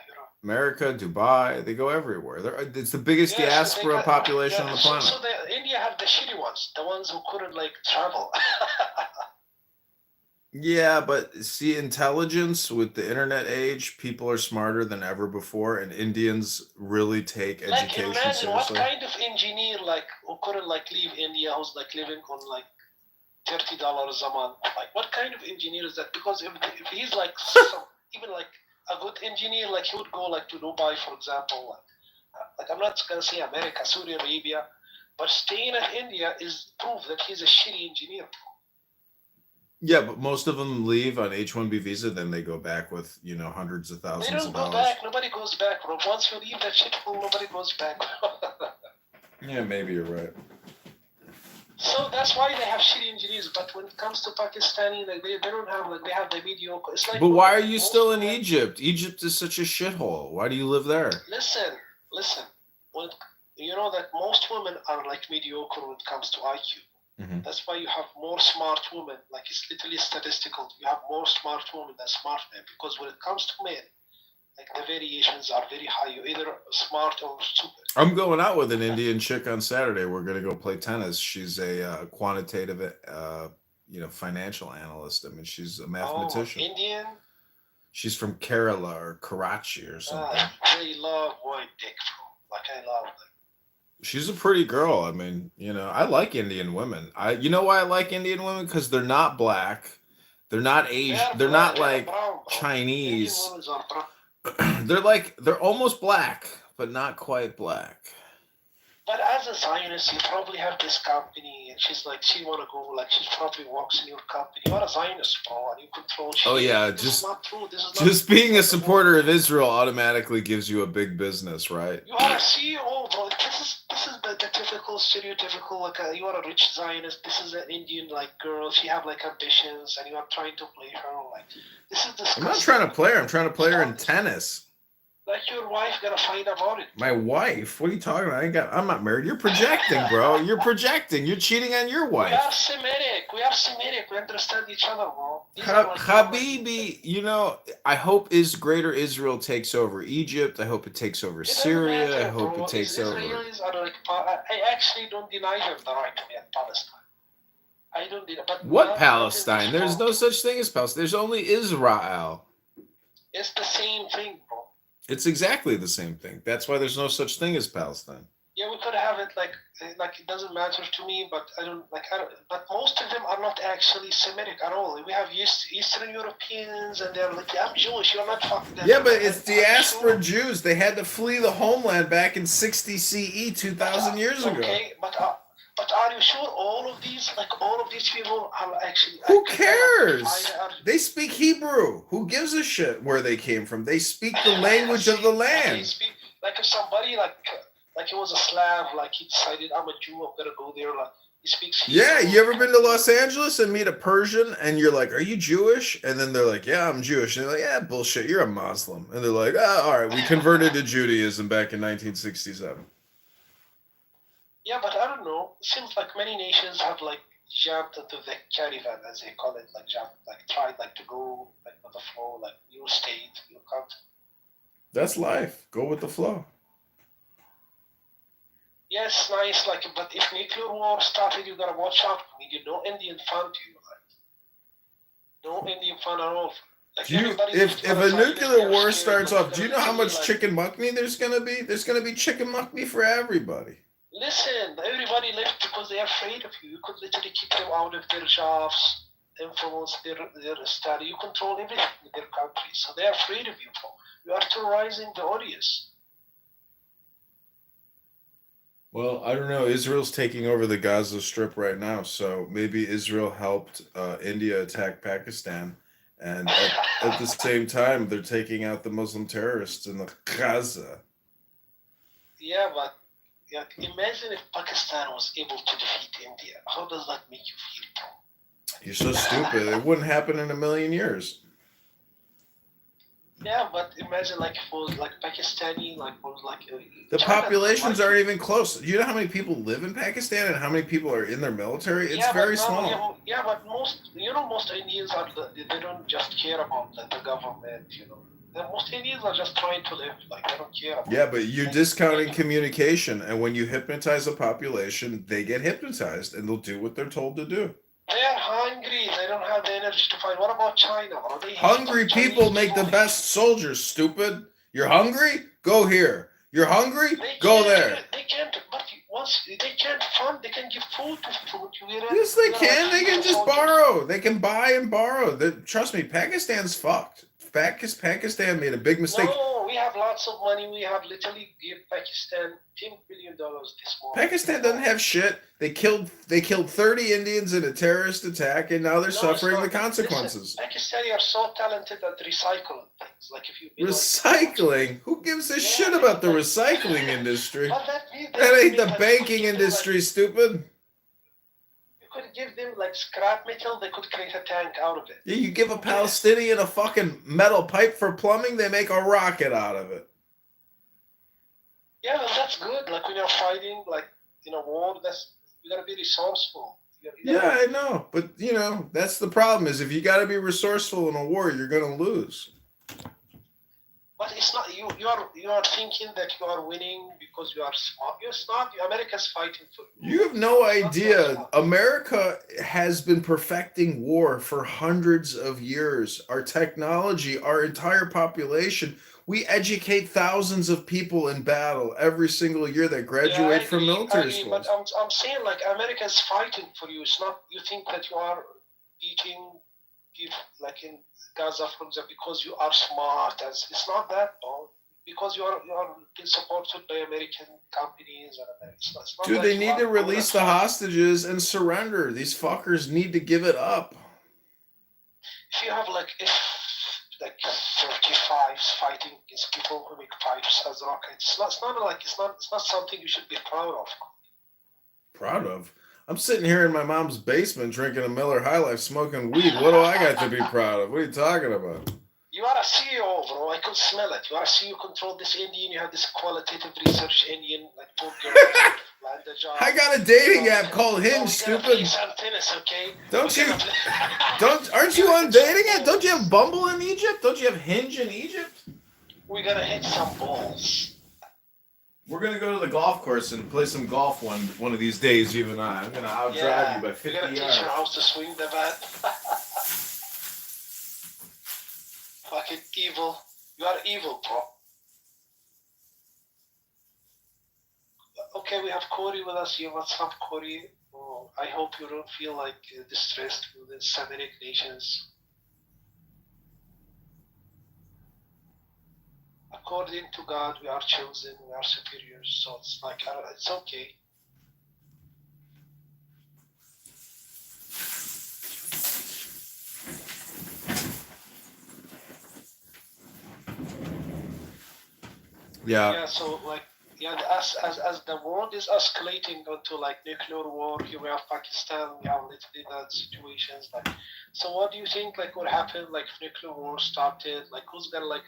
America, Dubai, they go everywhere. It's the biggest Yeah, so diaspora they got- population yeah, on the planet. So India have the shitty ones, the ones who couldn't travel. Yeah, but see, intelligence with the internet age, people are smarter than ever before, and Indians really take Like, education imagine what seriously. kind of engineer who couldn't leave India, who's living on $30 a month. Like, what kind of engineer is that? Because if he's even a good engineer, he would go to Dubai, for example. I'm not gonna say America, Saudi Arabia, but staying in India is proof that he's a shitty engineer. Yeah, but most of them leave on H-1B visa, then they go back with hundreds of They thousands don't of go dollars. back. Nobody goes back, bro. Once you leave that shit hole, nobody goes back. Yeah, maybe you're right. So that's why they have shitty engineers. But when it comes to Pakistani, they don't have they have the mediocre. It's But why are you still in Egypt? Egypt is such a shithole. Why do you live there? Listen. When you know that most women are mediocre when it comes to IQ. Mhm. That's why you have more smart women. It's literally statistical. You have more smart women than smart men, because when it comes to men, the variations are very high. You're either smart or stupid. I'm going out with an Indian chick on Saturday. We're gonna go play tennis. She's a quantitative, financial analyst. I mean, she's a mathematician. Oh, Indian. She's from Kerala or Karachi or something. They love white dick, bro. I love them. She's a pretty girl. I mean, I like Indian women. You know why I like Indian women? Because they're not black, they're not Asian, they're not like Chinese. Indian women are brown. They're almost black, but not quite black. But as a Zionist, you probably have this company, and she want to go, she probably works in your company. You're a Zionist, bro, and you control shit. Oh yeah, this is not true. This is just being a supporter of Israel automatically gives you a big business, right? You are a CEO, bro. This is the typical, stereotypical, you are a rich Zionist. This is an Indian, girl. She have, ambitions, and you are trying to play her. This is disgusting. I'm not trying to play her. I'm trying to play her in tennis. Your wife gotta find about it. My wife? What are you talking about? I'm not married. You're projecting, bro. You're projecting. You're cheating on your wife. We are Semitic. We understand each other, bro. Habibi, I hope Greater Israel takes over Egypt. I hope it takes over Syria. Matter, I hope bro. it takes over. Israelis are I actually don't deny them the right to be in Palestine. I don't deny. But What Palestine? There's no such thing as Palestine. There's only Israel. It's the same thing, bro. It's exactly the same thing. That's why there's no such thing as Palestine. Yeah, we could have it it doesn't matter to me, but I don't. But most of them are not actually Semitic at all. We have Eastern Europeans, and they're I'm Jewish. You're not fucking. Yeah, but it's diaspora Jews. They had to flee the homeland back in 60 CE, 2,000 years ago. Okay, but but are you sure all of these people are actually? Who cares? They speak Hebrew. Who gives a shit where they came from? They speak the language of the land. Speak, like if somebody like he was a Slav, like he decided I'm a Jew, I'm gonna go there. Like he speaks Hebrew. Yeah, you ever been to Los Angeles and meet a Persian and you're like, "Are you Jewish?" And then they're like, "Yeah, I'm Jewish." And they're like, "Yeah, bullshit, you're a Muslim." And they're like, "Ah, all right, we converted to Judaism back in 1967." Yeah, but I don't know. It seems like many nations have like jumped into the caravan, as they call it, like jumped, like tried like to go like with the flow, like your state, your country. That's life. Go with the flow. Yes, nice. Like, but if nuclear war started, you gotta watch out. We need no Indian fun to you, like no Indian fun at all. Like Do you, if a nuclear war starts off, do you know how much chicken muckney there's gonna be? There's gonna be chicken muckney for everybody. Listen, everybody left because they're afraid of you. You could literally kick them out of their jobs, influence their study. You control everything in their country, so they're afraid of you. You are terrorizing the audience. Well, I don't know. Israel's taking over the Gaza Strip right now, so maybe Israel helped India attack Pakistan, and at the same time, they're taking out the Muslim terrorists in the Gaza. Yeah, but yeah, imagine if Pakistan was able to defeat India. How does that make you feel, bro? You're so stupid. It wouldn't happen in a million years. Yeah, but imagine like if it was like Pakistani, like was like the populations aren't even close. Do you know how many people live in Pakistan and how many people are in their military? It's very small. Yeah, but most Indians are they don't just care about the government. Most Indians are just trying to live. Like they don't care. Yeah, but you're discounting communication, and when you hypnotize a population, they get hypnotized and they'll do what they're told to do. They're hungry. They don't have the energy to fight. What about China? Are they hungry people make the best soldiers, stupid. You're hungry? Go here. You're hungry? Go there. They can't, but once they can't fund, they can give food to food. Yes, they can. They can just borrow. They can buy and borrow. Trust me, Pakistan's fucked. Pakistan made a big mistake. No, we have lots of money. We have literally give Pakistan $10 billion this morning. Pakistan doesn't have shit. They killed 30 Indians in a terrorist attack, and now they're suffering the consequences. Listen, Pakistani are so talented at recycling things. Like if you recycling? Who gives a shit about the recycling industry? That ain't the banking industry, stupid. Could give them like scrap metal, they could create a tank out of it. Yeah, you give a Palestinian a fucking metal pipe for plumbing, they make a rocket out of it. Yeah, well, that's good. Like when you're fighting, like in a war, you gotta be resourceful. Yeah, I know, but that's the problem. Is if you gotta be resourceful in a war, you're gonna lose. But it's not you. You are thinking that you are winning because you are smart. You're not. America's fighting for you. You have no idea. America has been perfecting war for hundreds of years. Our technology, our entire population. We educate thousands of people in battle every single year that graduate from military schools. But I'm saying like America's fighting for you. It's not. You think that you are beating people like in Gaza, for example, because you are smart. It's not that, no. Because you are being supported by American companies. It's not Dude, they need to release the hostages and surrender. These fuckers need to give it up. If you have like 35s fighting against people who make pipes as rockets, it's not something you should be proud of. Proud of? I'm sitting here in my mom's basement drinking a Miller High Life, smoking weed. What do I got to be proud of? What are you talking about? You are a CEO, bro. I could smell it. You are a CEO. You control this Indian. You have this qualitative research Indian. Like, I got a dating app called Hinge, stupid. Tennis, okay? Aren't you on dating app? Don't you have Bumble in Egypt? Don't you have Hinge in Egypt? We're gonna hit some balls. We're gonna go to the golf course and play some golf one of these days, you and I. I'm gonna outdrive you by 50 yards. You're gonna teach her how to swing the bat. Fucking evil. You are evil, bro. Okay, we have Corey with us here. What's up, Corey? Oh, I hope you don't feel like distressed with the Semitic nations. According to God, we are chosen, we are superiors, so it's like, it's okay. Yeah. So like as the world is escalating onto like nuclear war, here we have Pakistan, we have literally that situations like. So what do you think like would happen like if nuclear war started? Like who's gonna like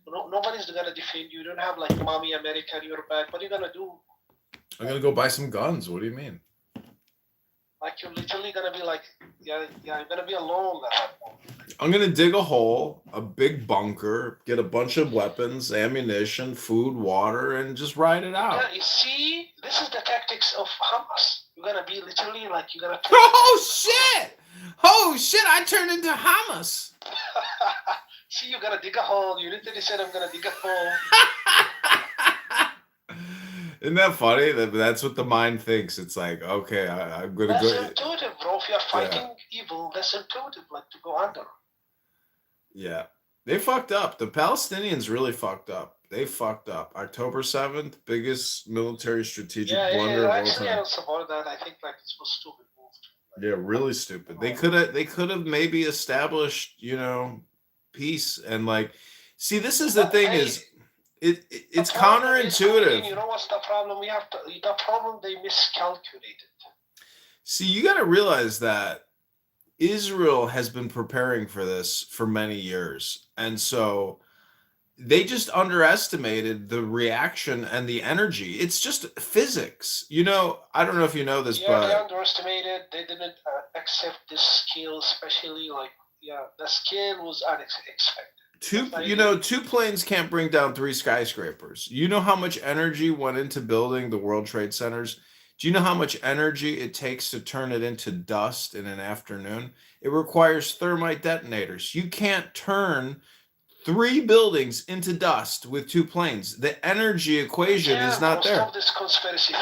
nobody's gonna defend you. You don't have like mommy America in your back. What are you gonna do? I'm gonna go buy some guns. What do you mean? Like you're literally gonna be like you're gonna be alone at that point. I'm gonna dig a hole, a big bunker, get a bunch of weapons, ammunition, food, water, and just ride it out. Yeah, you see, this is the tactics of Hamas. You're gonna be literally like you're gonna. Oh shit! Oh shit! I turned into Hamas. See, you're gonna dig a hole. You literally said I'm gonna dig a hole. Isn't that funny? That's what the mind thinks. It's like, okay, I'm gonna That's go. intuitive, bro. If you're fighting evil, that's intuitive, like to go under. Yeah, they fucked up. The Palestinians really fucked up. They fucked up. October 7th, biggest military strategic blunder of all Actually, I time. don't support that. I think like this was stupid move. Yeah, really stupid. They could have maybe established, peace and like. See, this is the thing is. It's counterintuitive. You know what's the problem? The problem they miscalculated. See, you got to realize that Israel has been preparing for this for many years. And so they just underestimated the reaction and the energy. It's just physics. I don't know if you know this, but they underestimated. They didn't accept this scale, especially the scale was unexpected. Two planes can't bring down 3 skyscrapers. You know how much energy went into building the World Trade Centers? Do you know how much energy it takes to turn it into dust in an afternoon? It requires thermite detonators. You can't turn 3 buildings into dust with 2 planes. The energy equation is not there.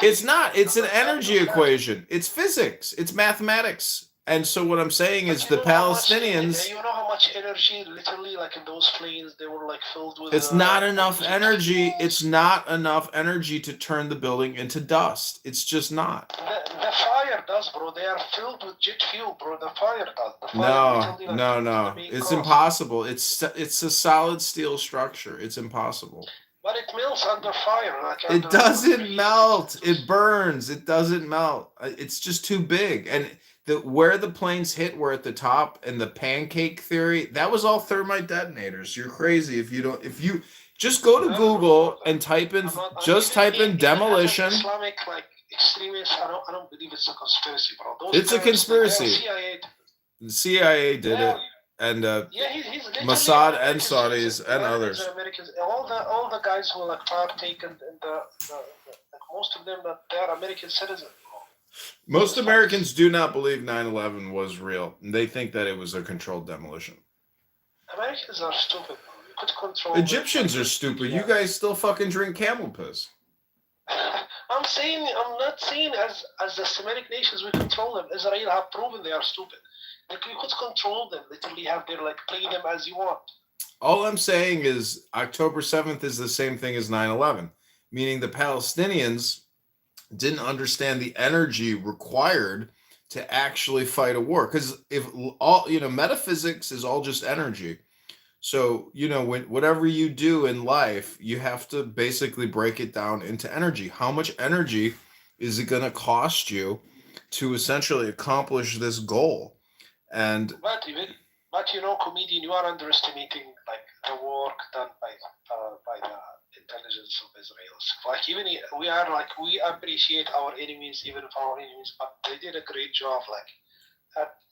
It's not. It's an energy equation. It's physics. It's mathematics. And so what I'm saying is the Palestinians. You know how much energy, literally, like in those planes, they were like filled with. It's not enough energy. It's not enough energy to turn the building into dust. It's just not. The fire does, bro. They are filled with jet fuel, bro. The fire does. The fire No. It's impossible. It's a solid steel structure. It's impossible. But it melts under fire. It doesn't melt. It burns. It doesn't melt. It's just too big. And where the planes hit were at the top, and the pancake theory, that was all thermite detonators. You're crazy if you just go to Google and type in demolition. Islamic extremists. I don't believe it's a conspiracy, bro. It's a conspiracy. The CIA did it, and Mossad and Saudis and others. Americans, all the guys who partake in the most of them they are American citizens. Most Americans do not believe 9/11 was real. They think that it was a controlled demolition. Americans are stupid. You could control. Egyptians are stupid. You guys still fucking drink camel piss. I'm not saying as the Semitic nations we control them. Israel have proven they are stupid. Like you could control them. Literally have their play them as you want. All I'm saying is October 7th is the same thing as 9/11, meaning the Palestinians didn't understand the energy required to actually fight a war. Because if all metaphysics is all just energy. So whatever you do in life, you have to basically break it down into energy. How much energy is it going to cost you to essentially accomplish this goal? And but comedian, you are underestimating the work done by the intelligence of Israel. We appreciate our enemies, even if our enemies, but they did a great job.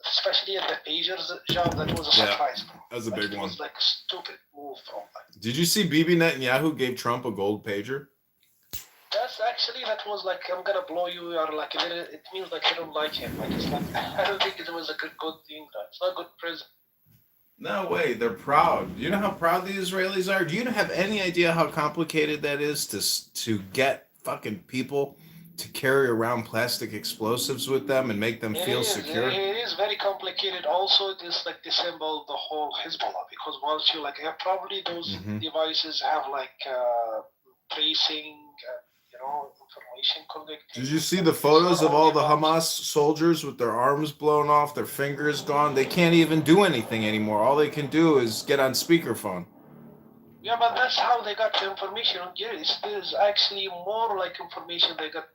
Especially at the pagers job, that was a surprise. That was a big one. It was a stupid move from. Did you see Bibi Netanyahu gave Trump a gold pager? That was I'm gonna blow you. Or it means I don't like him. I don't think it was a good thing. It's not good present. No way, they're proud. Do you know how proud the Israelis are? Do you have any idea how complicated that is to get fucking people to carry around plastic explosives with them and make them feel secure? It is very complicated. Also, it is disassemble the whole Hezbollah, because once you probably those devices have tracing, information collecting. Did you see the photos of all the Hamas soldiers with their arms blown off, their fingers gone? They can't even do anything anymore. All they can do is get on speakerphone. Yeah, but that's how they got the information. Yeah, there's actually more like information they got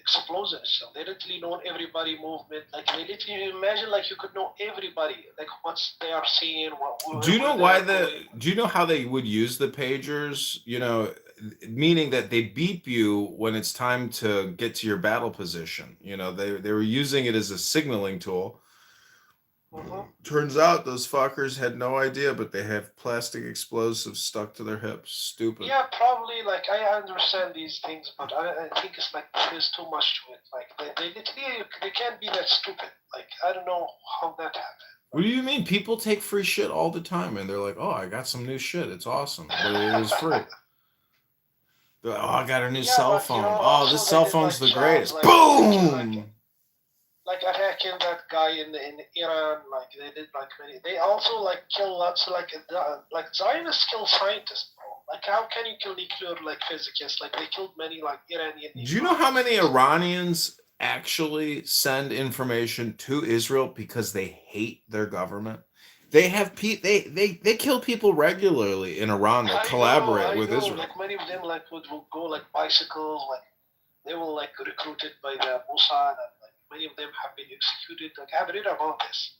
explosives. So they literally know everybody movement. Like they literally imagine like you could know everybody, like what's they are seeing. Do you know where why they're going. do you know how they would use the pagers? You know, meaning that they beep you when it's time to get to your battle position. You know, they were using it as a signaling tool. Turns out those fuckers had no idea, but they have plastic explosives stuck to their hips. Stupid. Yeah, probably. Like I understand these things, but I think it's like there's too much to it. Like they literally they can't be that stupid. Like I don't know how that happened. What do you mean? People take free shit all the time, and they're like, "Oh, I got some new shit. It's awesome, but it was free." They're like, "Oh, I got a new cell but, phone. you know, Oh, also this they cell did, phone's like, the greatest." like, Boom. Like attacking that guy in Iran, like they did like many. They also like kill lots of like Zionists kill scientists, bro. Like how can you kill nuclear like physicists? Like they killed many like Iranian. Do you know how many Iranians actually send information to Israel because they hate their government? They have they kill people regularly in Iran that collaborate with Israel. Like many of them like would go like bicycles, like they were like recruited by the Mossad, and like many of them have been executed. Like I have read about this.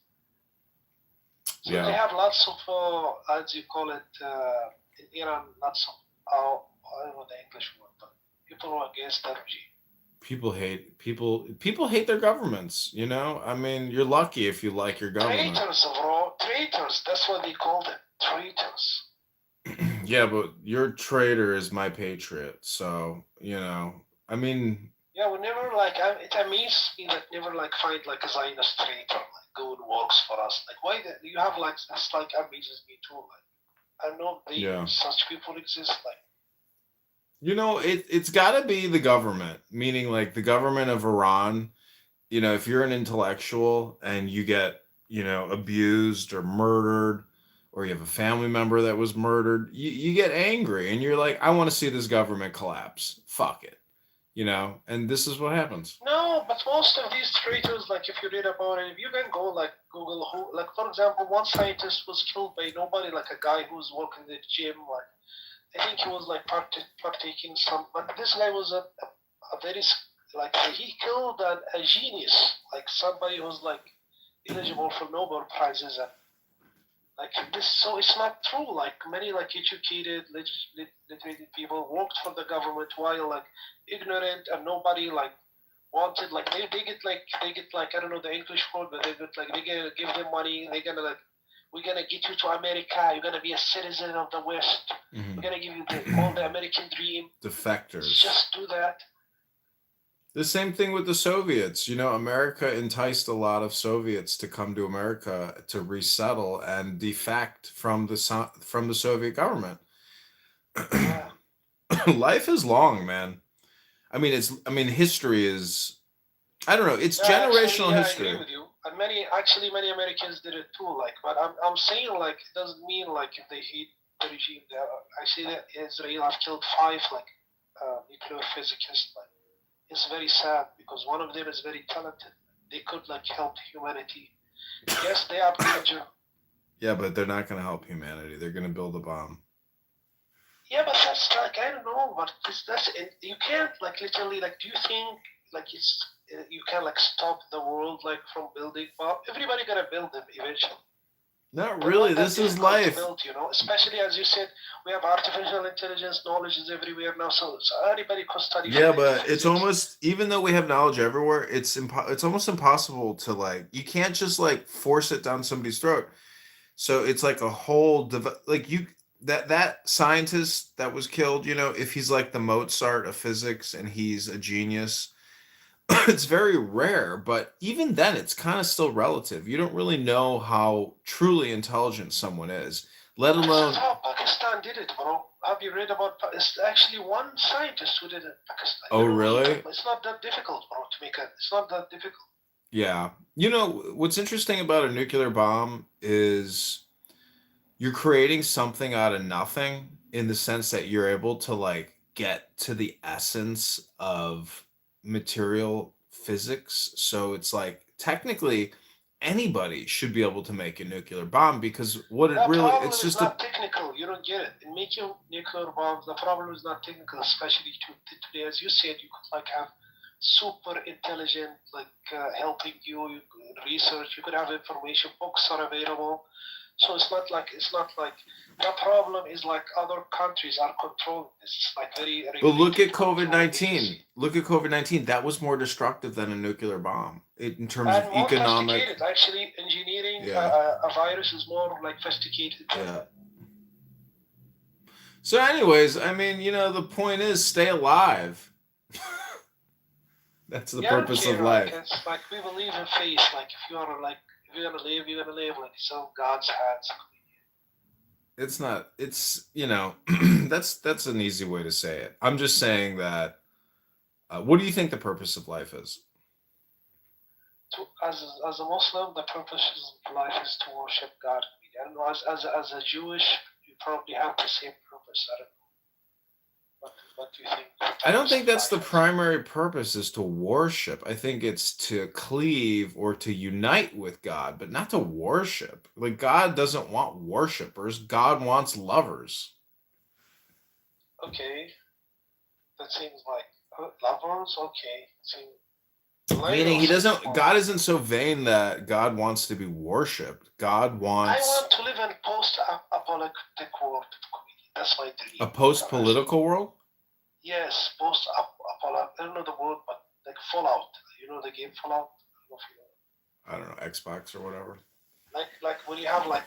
So Yeah. they have lots of, as you call it, in Iran, lots of, I don't know the English word, but people who are against the regime. People hate their governments, you know? I mean, you're lucky if you like your government. Traitors, bro. Traitors. That's what they call them. Traitors. Yeah, but your traitor is my patriot, so, you know, I mean... Yeah, we never, like, it amazes me that never, like, find, like, a Zionist traitor, like, go and works for us. Like, why, you have, like, that's, like, amazes me, too. Like, I know such people exist, like... You know, it's got to be the government, meaning, like, the government of Iran. You know, if you're an intellectual and you get, you know, abused or murdered, or you have a family member that was murdered, you get angry and you're like, I want to see this government collapse. Fuck it. You know, and this is what happens. No, but most of these traitors, like if you read about it, if you can go like Google who, like for example, one scientist was killed by nobody, like a guy who was working in the gym, like I think he was like partaking some, but this guy was a very, like he killed a genius, like somebody who's like eligible for Nobel Prizes, and like this. So it's not true. Like many like educated, literate people worked for the government while like ignorant, and nobody like wanted, like they get like I don't know the English word, but they gonna give them money. They're gonna like, we're gonna get you to America. You're gonna be a citizen of the West. Mm-hmm. We're gonna give you all the American dream. Defectors. Just do that. The same thing with the Soviets. You know, America enticed a lot of Soviets to come to America to resettle and defect from the Soviet government. Life is long, man. I mean, history is, I don't know, it's generational history. I agree with you. And many Americans did it too. Like, but I'm saying like it doesn't mean like if they hate the regime. I see that Israel have killed 5 like nuclear physicists. Like, it's very sad because one of them is very talented. They could like help humanity. Yes, they are danger. Yeah, but they're not going to help humanity. They're going to build a bomb. Yeah, but that's like I don't know, but that's you can't like literally like. Do you think like it's you can like stop the world like from building bomb? Everybody gonna build them eventually. Not really. This is life. Build, you know, especially as you said, we have artificial intelligence. Knowledge is everywhere now, so anybody can study. Yeah, but it's almost, even though we have knowledge everywhere, it's almost impossible to like. You can't just like force it down somebody's throat. So it's like a whole like you. That scientist that was killed, you know, if he's like the Mozart of physics and he's a genius, it's very rare, but even then it's kind of still relative. You don't really know how truly intelligent someone is, let alone... That's how Pakistan did it, bro. Have you read about... It's actually one scientist who did it in Pakistan. Oh, really? It's not that difficult, bro, to make it. It's not that difficult. Yeah. You know, what's interesting about a nuclear bomb is... you're creating something out of nothing in the sense that you're able to like get to the essence of material physics. So it's like technically anybody should be able to make a nuclear bomb, because what it The really, problem it's is just not technical. You don't get it. In making nuclear bombs, the problem is not technical, especially today. As you said, you could like have super intelligent, like helping you research. You could have information. Books are available. So it's not like the problem is like other countries are controlling this. It's like very. But look at regulated, controlled. COVID-19. Look at COVID-19. That was more destructive than a nuclear bomb in terms of And more economic. sophisticated. Actually, engineering Yeah. a virus is more like sophisticated. Yeah. So, anyways, I mean, the point is stay alive. That's the purpose of life. Like, it's like we believe in faith. Like if you're gonna live, you're gonna live. Like so, God's hands. It's not. It's that's an easy way to say it. I'm just saying that. What do you think the purpose of life is? As a Muslim, the purpose of life is to worship God. And as a Jewish, you probably have the same purpose. I don't know. What do you think? I don't think that's the primary purpose, is to worship. I think it's to cleave or to unite with God, but not to worship. Like, God doesn't want worshipers. God wants lovers. Okay. That seems like lovers. Okay. Meaning God isn't so vain that God wants to be worshipped. God wants. I want to live in post-apocalyptic world. That's my dream. A post-political world? Yes, post-apocalyptic. I don't know the word, but like Fallout. You know the game Fallout? I don't know, Xbox or whatever. Like when you have like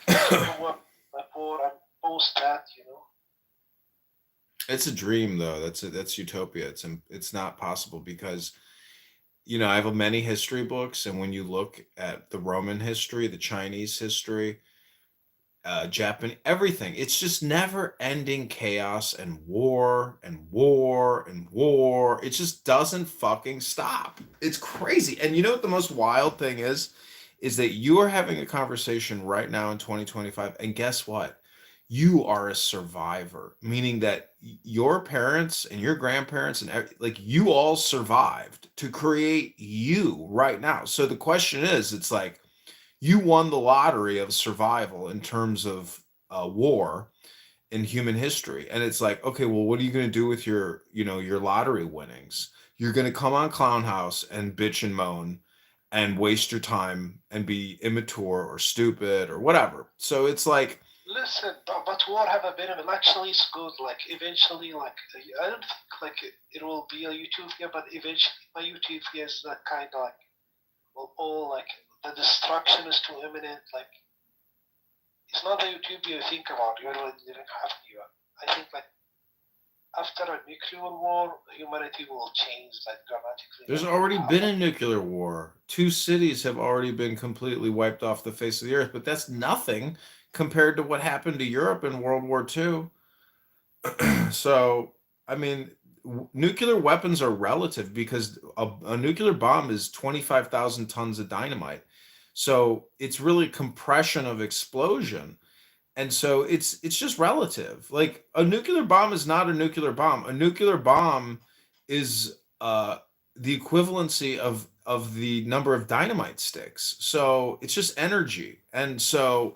war and post that, It's a dream, though. That's utopia. It's not possible because, I have many history books, and when you look at the Roman history, the Chinese history, Japan, everything, it's just never ending chaos and war and war and war. It just doesn't fucking stop. It's crazy. And you know what the most wild thing is that you are having a conversation right now in 2025, and guess what? You are a survivor, meaning that your parents and your grandparents and you all survived to create you right now. So the question is, it's like you won the lottery of survival in terms of war in human history. And it's like, okay, well, what are you going to do with your lottery winnings? You're going to come on Clown House and bitch and moan and waste your time and be immature or stupid or whatever. So it's like, listen, but war have a benefit. Actually, it's good. Like eventually, like I don't think like it will be a utopia, but eventually, my utopia is that kind of like all like the destruction is too imminent. Like it's not the utopia you think about. You're really living half you. I think like after a nuclear war, humanity will change like dramatically. There's already been a nuclear war. 2 cities have already been completely wiped off the face of the earth, but that's nothing compared to what happened to Europe in World War II. So, I mean, nuclear weapons are relative because a nuclear bomb is 25,000 tons of dynamite. So it's really compression of explosion. And so it's just relative. Like a nuclear bomb is not a nuclear bomb. A nuclear bomb is the equivalency of the number of dynamite sticks. So it's just energy. And so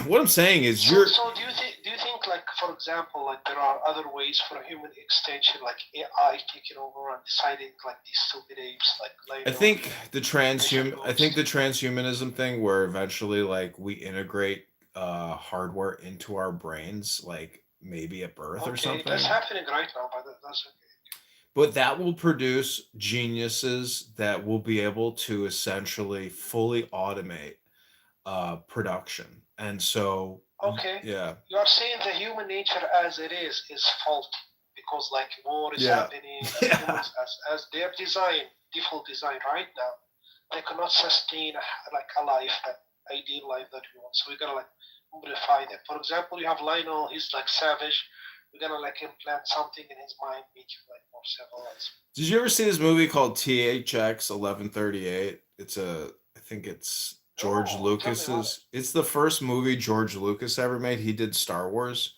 what I'm saying is So do you think like for example like there are other ways for human extension like AI taking over and deciding like these stupid apes like I think the transhumanism thing where eventually like we integrate hardware into our brains, like maybe at birth or something. That's happening right now, but that's okay. But that will produce geniuses that will be able to essentially fully automate production. And so Okay. yeah. You are saying the human nature as it is faulty because like war is happening. Humans as their default design right now, they cannot sustain like a life, an ideal life that we want. So we gotta like modify them. For example, you have Lionel. He's like savage. We're gonna like implant something in his mind, make him like more civilized. Did you ever see this movie called THX 1138? I think it's George Lucas's. It's the first movie George Lucas ever made. He did Star Wars,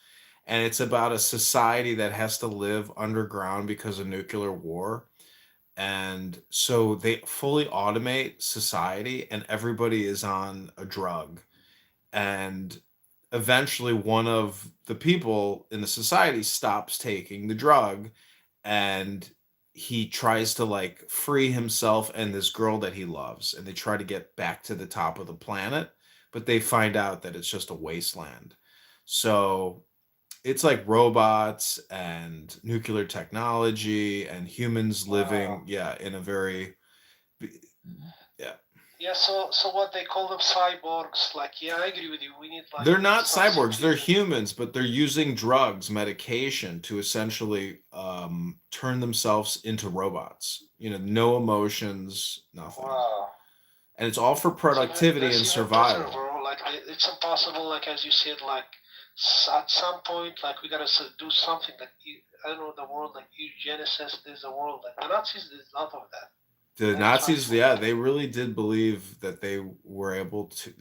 and it's about a society that has to live underground because of nuclear war. and so they fully automate society, and everybody is on a drug, and eventually one of the people in the society stops taking the drug, and he tries to like free himself and this girl that he loves, and they try to get back to the top of the planet, but they find out that it's just a wasteland. So it's like robots and nuclear technology and humans living, yeah, in a very, yeah. Yeah, so what they call them cyborgs, like yeah, I agree with you. We need like They're not some cyborgs, they're civilians. humans, but they're using drugs, medication to essentially turn themselves into robots. You know, no emotions, nothing. Wow. And it's all for productivity and That's even better, survival. bro. Like it's impossible. Like as you said, like at some point, like we gotta do something. Like I don't know the world, like eugenicist. There's a world like the Nazis. There's a lot of that. The Nazis, yeah, they really did believe that they were able to.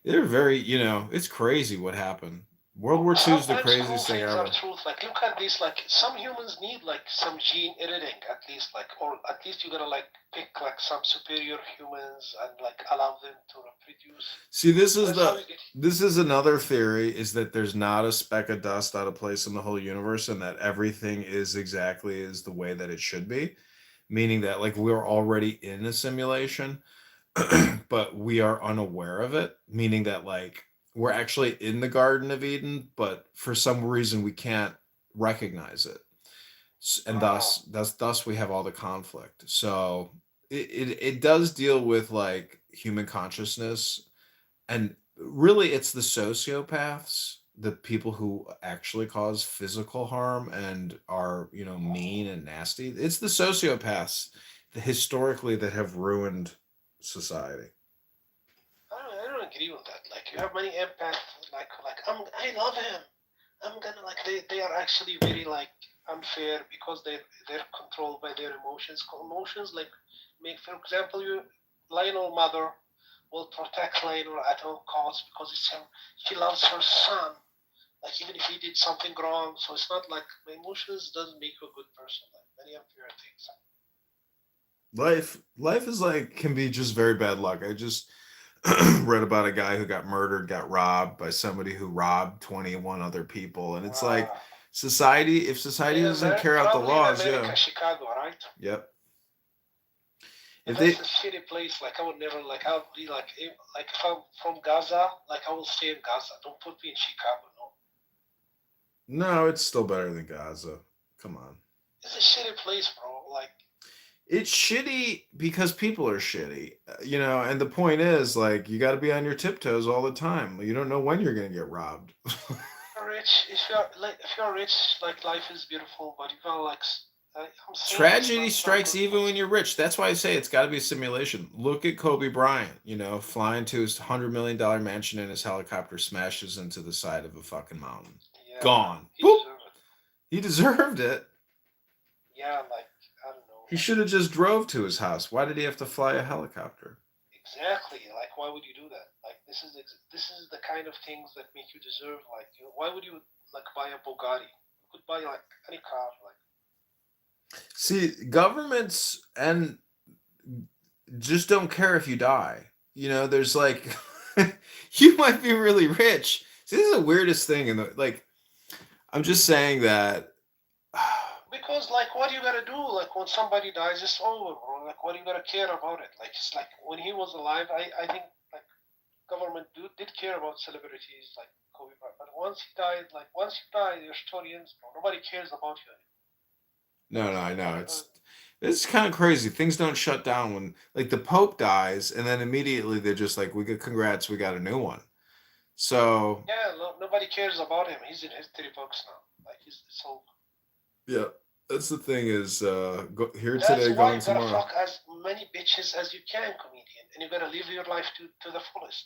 They're very, you know, it's crazy what happened. World War II is the Sometimes craziest thing things ever. are truth. Like look at this. Like some humans need like some gene editing at least. Like or at least you gotta like pick like some superior humans and like allow them to reproduce. See, this is That's how the you get. this is another theory, is that there's not a speck of dust out of place in the whole universe, and that everything is exactly as the way that it should be, meaning that like we're already in a simulation, but we are unaware of it, meaning that like we're actually in the Garden of Eden, but for some reason we can't recognize it. And thus we have all the conflict. So it does deal with like human consciousness, and really it's the sociopaths, the people who actually cause physical harm and are, you know, mean and nasty. It's the sociopaths historically that have ruined society. I don't agree with that. Like you have many empaths. Like I love him. I'm gonna like they are actually very like unfair because they're controlled by their emotions. Emotions like make for example you Lionel mother will protect Lionel at all costs because it's him. She loves her son. Like even if he did something wrong, so it's not like my emotions doesn't make you a good person. Like many unfair things. Life is like, can be just very bad luck. I just read about a guy who got murdered, got robbed by somebody who robbed 21 other people, and it's like society, if society doesn't carry out the laws, America, yeah, Chicago, right? yep. And If they, that's a shitty place. Like I would never like I would be like if I'm from Gaza, like I will stay in Gaza. Don't put me in Chicago. No, no, it's still better than Gaza. Come on. it's a shitty place, bro. Like It's shitty because people are shitty, you know, and the point is like you got to be on your tiptoes all the time. You don't know when you're going to get robbed. rich. If you're rich, like life is beautiful. But if you're like I'm saying Tragedy strikes even when you're rich. That's why I say it's got to be a simulation. Look at Kobe Bryant, you know, flying to his $100 million mansion in his helicopter, smashes into the side of a fucking mountain. Yeah, Gone. he Boop. deserved it. He deserved it. Yeah, like I don't know. He should have just drove to his house. Why did he have to fly a helicopter? Exactly. Like why would you do that? Like this is the kind of things that make you deserve. Like why would you like buy a Bugatti? You could buy like any car. Like See, governments and just don't care if you die. You know, there's like you might be really rich. See, this is the weirdest thing in the like I'm just saying that because like what you gotta do? Like when somebody dies, it's over, bro. Like what you gotta care about it? Like it's like when he was alive, I think like government did care about celebrities like Kobe Bryant. But once he died, your story ends, bro. Nobody cares about you. no, I know. It's kind of crazy. Things don't shut down when like the Pope dies and then immediately they're just like, we got congrats, we got a new one. So yeah, nobody cares about him. He's in history books now. Like it's over. yeah, that's the thing is here That's today, why gone you gotta tomorrow. fuck as many bitches as you can, comedian, and you gotta live your life to the fullest.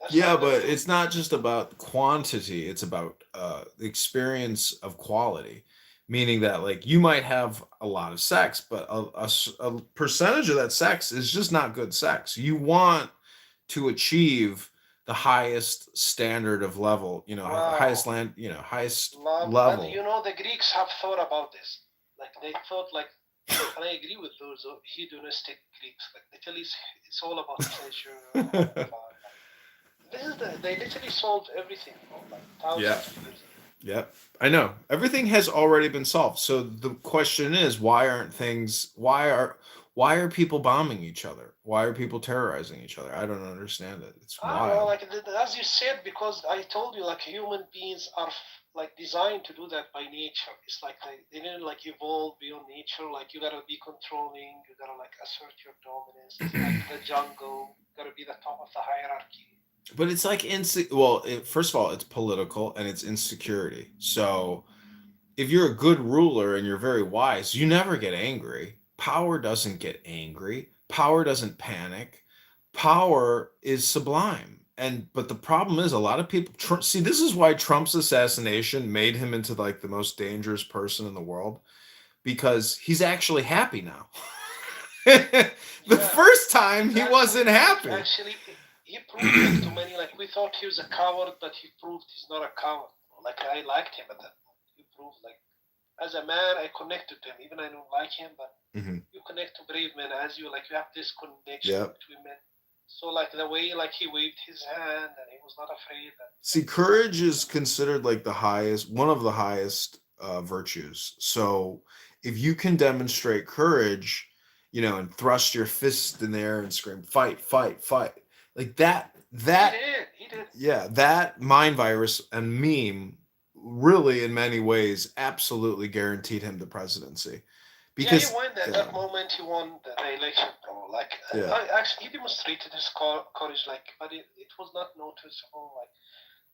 That's Yeah, how you gotta but do it. it's not just about quantity, it's about the experience of quality. Meaning that like you might have a lot of sex, but a percentage of that sex is just not good sex. You want to achieve the highest standard of level, you know, highest Wow. highest Love, and level. you know the Greeks have thought about this. Like they thought like And I agree with those hedonistic Greeks. Like literally, it's all about pleasure. They literally solved everything. Like thousands Yeah. of years. Yep. I know. Everything has already been solved. So the question is, why are people bombing each other? Why are people terrorizing each other? I don't understand it. It's I don't know, wild. like as you said, because I told you, like human beings are like designed to do that by nature. It's like they didn't like evolve beyond nature. Like you gotta be controlling, you gotta like assert your dominance. It's like the jungle, you gotta be the top of the hierarchy. But it's like first of all, it's political and it's insecurity. So if you're a good ruler and you're very wise, you never get angry. Power doesn't get angry. Power doesn't panic. Power is sublime. But the problem is a lot of people see, this is why Trump's assassination made him into like the most dangerous person in the world, because he's actually happy now. The first time he wasn't happy. Actually, he proved like to many, like we thought he was a coward, but he proved he's not a coward. Like I liked him at that point. He proved like as a man, I connected to him. Even I don't like him, but you connect to brave men as you like. You have this connection between men. So like the way like he waved his hand and he was not afraid. See, courage is considered like one of the highest virtues. So if you can demonstrate courage, and thrust your fist in the air and scream, fight, fight, fight, like that. He did. Yeah, that mind virus and meme really, in many ways, absolutely guaranteed him the presidency. Because he won that moment. He won the election, bro. Like, actually, he demonstrated his courage. Like, but it was not noticeable.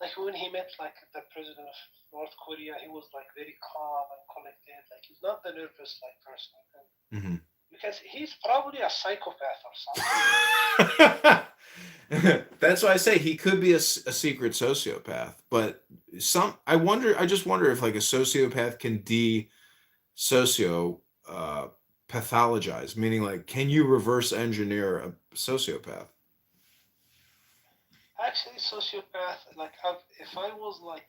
Like when he met like the president of North Korea, he was like very calm and collected. Like he's not the nervous like person. Because he's probably a psychopath or something. That's why I say he could be a secret sociopath. But I just wonder if like a sociopath can pathologize, meaning like, can you reverse engineer a sociopath? Actually, sociopath, like if I was like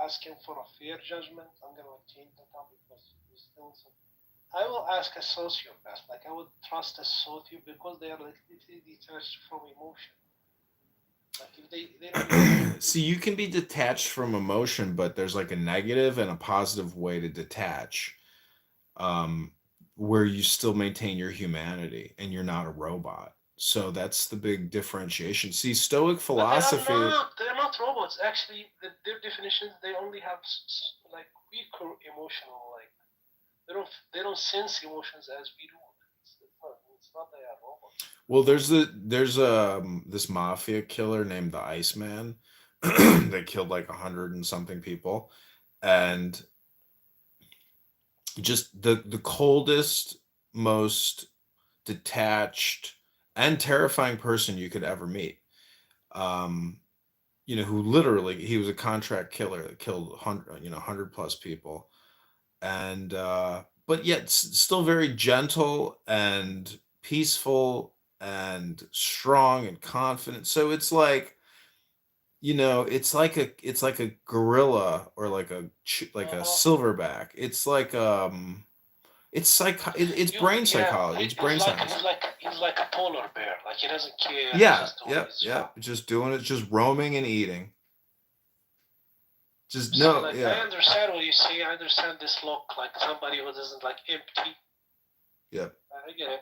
asking for a fair judgment, I'm gonna change the topic because I will ask a sociopath. Like I would trust a sociopath because they are like detached from emotion. Like if they don't see, you can be detached from emotion, but there's like a negative and a positive way to detach, where you still maintain your humanity and you're not a robot. So that's the big differentiation. See, Stoic philosophy. They're not robots. Actually, their definitions, they only have like weaker emotional, like they don't sense emotions as we do. It's not they are robots. Well, there's this mafia killer named the Iceman that killed like 100 and something people, and just the coldest, most detached and terrifying person you could ever meet. Who literally, he was a contract killer that killed 100 plus people, and but yet still very gentle and peaceful and strong and confident. So it's like, it's like a gorilla or like a silverback. It's like it's brain psychology. It's brain science. He's like a polar bear. Like he doesn't care. Just doing it, just roaming and eating. I understand what you say. I understand this look, like somebody who doesn't like empty. Yep. I get it.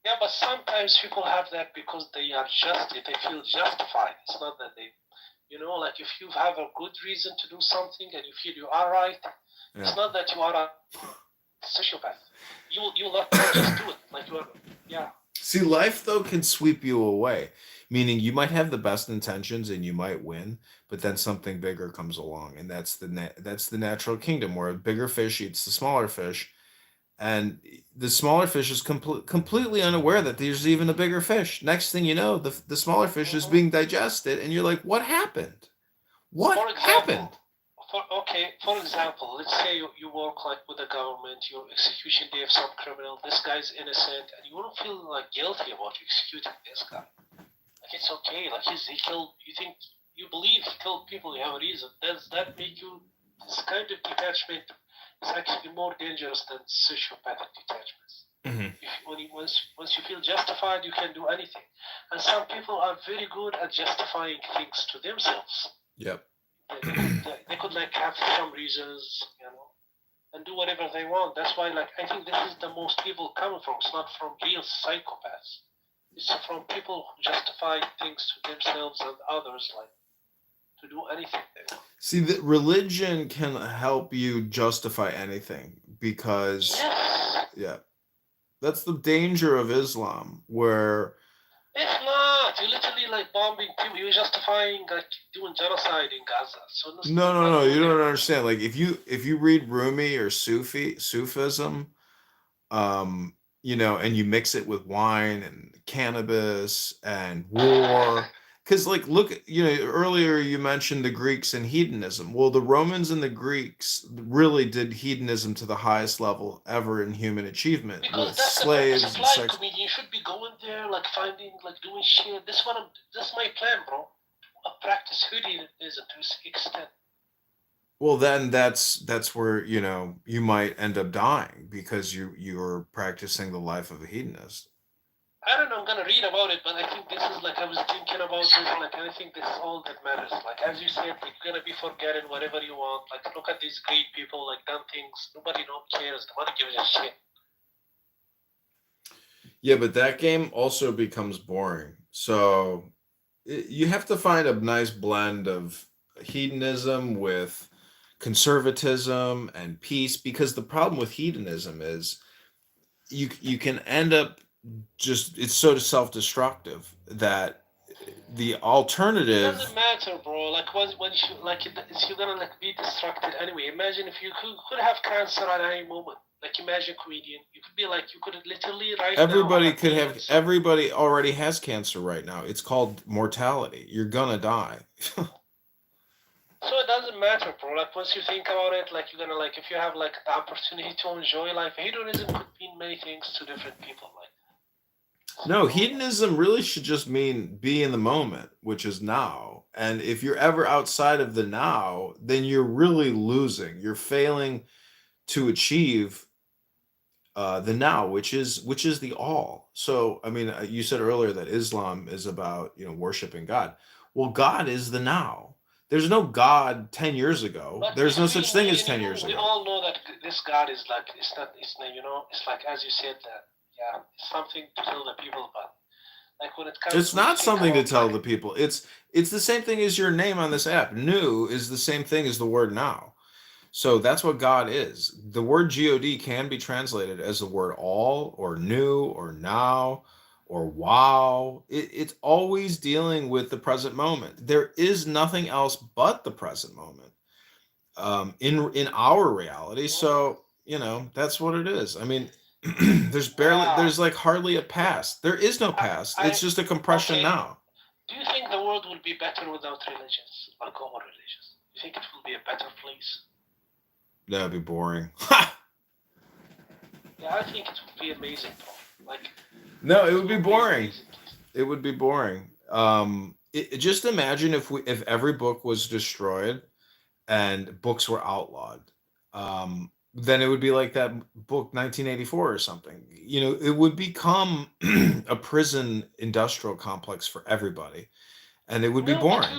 Yeah, but sometimes people have that because they feel justified. It's not that they, like if you have a good reason to do something and you feel you are right, it's not that you are a sociopath. You let them just do it. Like you are, See, life though can sweep you away. Meaning you might have the best intentions and you might win, but then something bigger comes along, and that's the natural kingdom where a bigger fish eats the smaller fish, and the smaller fish is completely unaware that there's even a bigger fish. Next thing you know, the smaller fish is being digested, and you're like, what happened? What happened? For example, let's say you work like with the government, your execution day of some criminal, this guy's innocent, and you don't feel like guilty about executing this guy. Like it's okay, like he killed, you believe he killed people, you have a reason. Does that make you, this kind of detachment is actually more dangerous than sociopathic detachments. Mhm. Once you feel justified, you can do anything. And some people are very good at justifying things to themselves. Yep. They could like have some reasons, and do whatever they want. That's why, like, I think this is the most evil coming from. It's not from real psychopaths. It's from people who justify things to themselves and others, like to do anything they want. See, that religion can help you justify anything because, Yes. yeah, that's the danger of Islam, where If not, you're literally like bombing people. You're justifying like doing genocide in Gaza. So no, you don't understand. Like if you read Rumi or Sufism, and you mix it with wine and cannabis and war. Because, like, look, earlier you mentioned the Greeks and hedonism. Well, the Romans and the Greeks really did hedonism to the highest level ever in human achievement, because with that's slaves the purpose and of sex. life. I mean, you should be going there, like finding, like doing shit. That's my plan, bro. I practice hedonism to an extent. Well, then that's where you might end up dying because you're practicing the life of a hedonist. I don't know, I'm gonna read about it, but I think this is like, I was thinking about this, like, I think this is all that matters. Like, as you said, like, you're gonna be forgetting whatever you want. Like, look at these great people, like, done things. Nobody cares. Nobody gives a shit. Yeah, but that game also becomes boring. So you have to find a nice blend of hedonism with conservatism and peace, because the problem with hedonism is you can end up it's so self-destructive that the alternative. It doesn't matter, bro. Like, when you, like, you're gonna, like, be distracted anyway. Imagine if you could have cancer at any moment. Like, imagine, comedian, you could be like, you could literally right Everybody now could have. Everybody already has cancer right now. It's called mortality. You're gonna die. So it doesn't matter, bro. Like, once you think about it, like, you're gonna, like, if you have, like, the opportunity to enjoy life, hedonism could mean many things to different people. Like, No, hedonism really should just mean be in the moment, which is now. And if you're ever outside of the now, then you're really losing. You're failing to achieve the now, which is the all. So, I mean, you said earlier that Islam is about worshiping God. Well, God is the now. There's no God 10 years ago. but There's no between such thing me as and 10 you, years we ago. all know that this God is like, it's not, it's like, as you said, that, yeah, it's something to tell the people, but like, when it comes, It's not something to tell the people. It's the same thing as your name on this app. New is the same thing as the word now. So that's what God is. The word God can be translated as the word all, or new, or now, or wow. It's always dealing with the present moment. There is nothing else but the present moment in our reality. So that's what it is. I mean, there's like hardly a past. There is no past. It's just a compression now. Do you think the world will be better without religions, like all religions? You think it will be a better place? That'd be boring. Yeah, I think it would be amazing, bro. Like, no, it would be boring. It would be boring. Just imagine if every book was destroyed and books were outlawed. Then it would be like that book 1984 or something. It would become a prison industrial complex for everybody, and it would be boring.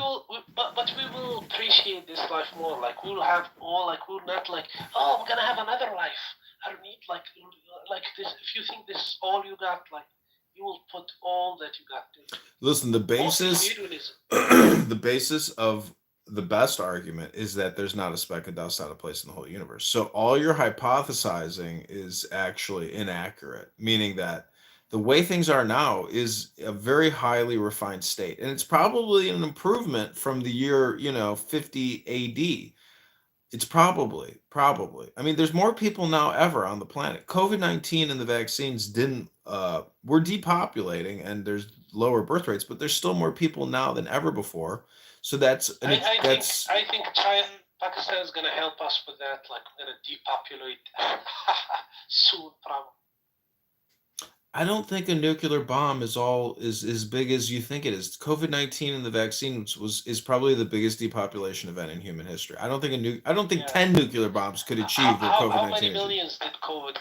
But we will appreciate this life more. Like, we'll have all, like, we'll not like, oh, I'm gonna have another life. I don't need like this. If you think this is all you got, like, you will put all that you got into it. Listen, the basis of the best argument is that there's not a speck of dust out of place in the whole universe. So all your hypothesizing is actually inaccurate, meaning that the way things are now is a very highly refined state. And it's probably an improvement from the year, 50 AD. It's probably. I mean, there's more people now ever on the planet. COVID-19 and the vaccines we're depopulating, and there's lower birth rates, but there's still more people now than ever before. So I think China, Pakistan is gonna help us with that. Like, we're gonna depopulate soon, probably. I don't think a nuclear bomb is as big as you think it is. COVID-19 and the vaccines is probably the biggest depopulation event in human history. I don't think 10 nuclear bombs could achieve what How COVID-19 many achieved. millions did COVID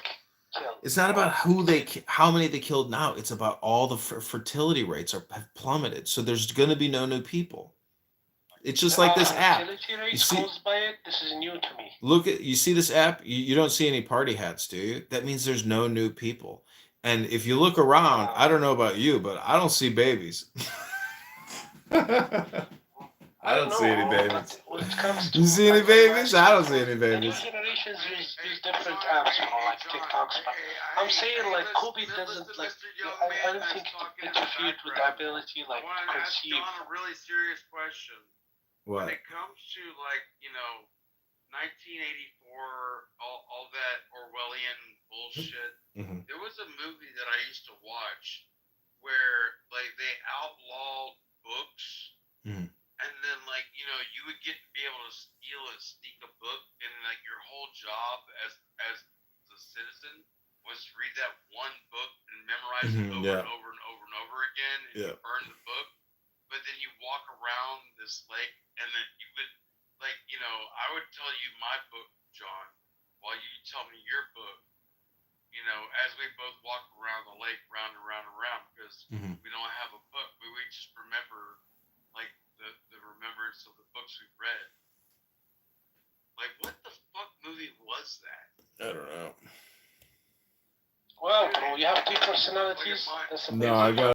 kill? It's not about how many they killed now. It's about all the fertility rates have plummeted. So there's going to be no new people. It's just like this app. Fertility rates You see, caused by it. This is new to me. you see this app. You don't see any party hats, do you? That means there's no new people. And if you look around, I don't know about you, but I don't see babies. I don't see any babies. You see any babies? I don't see any The new babies. generations use different apps, like TikToks. But I'm saying like COVID doesn't like. I don't think it interfered with the ability like to conceive. John a really serious question. What? When it comes to like 1984, all that Orwellian bullshit. Mhm. There was a movie that I used to watch where like they outlawed books, Mhm. and then like you would get to be able to steal and sneak a book, and like your whole job as a citizen was to read that one book and memorize it over Yeah. and over and over and over again, and Yeah. you burn the book. But then you walk around this lake, and then you would I would tell you my book, John, while you tell me your book. As we both walk around the lake, round and round and round, because Mhm. we don't have a book, but we just remember, like, the remembrance of the books we've read. Like, what the fuck movie was that? I don't know. Well, bro, you have two personalities. That's No, I got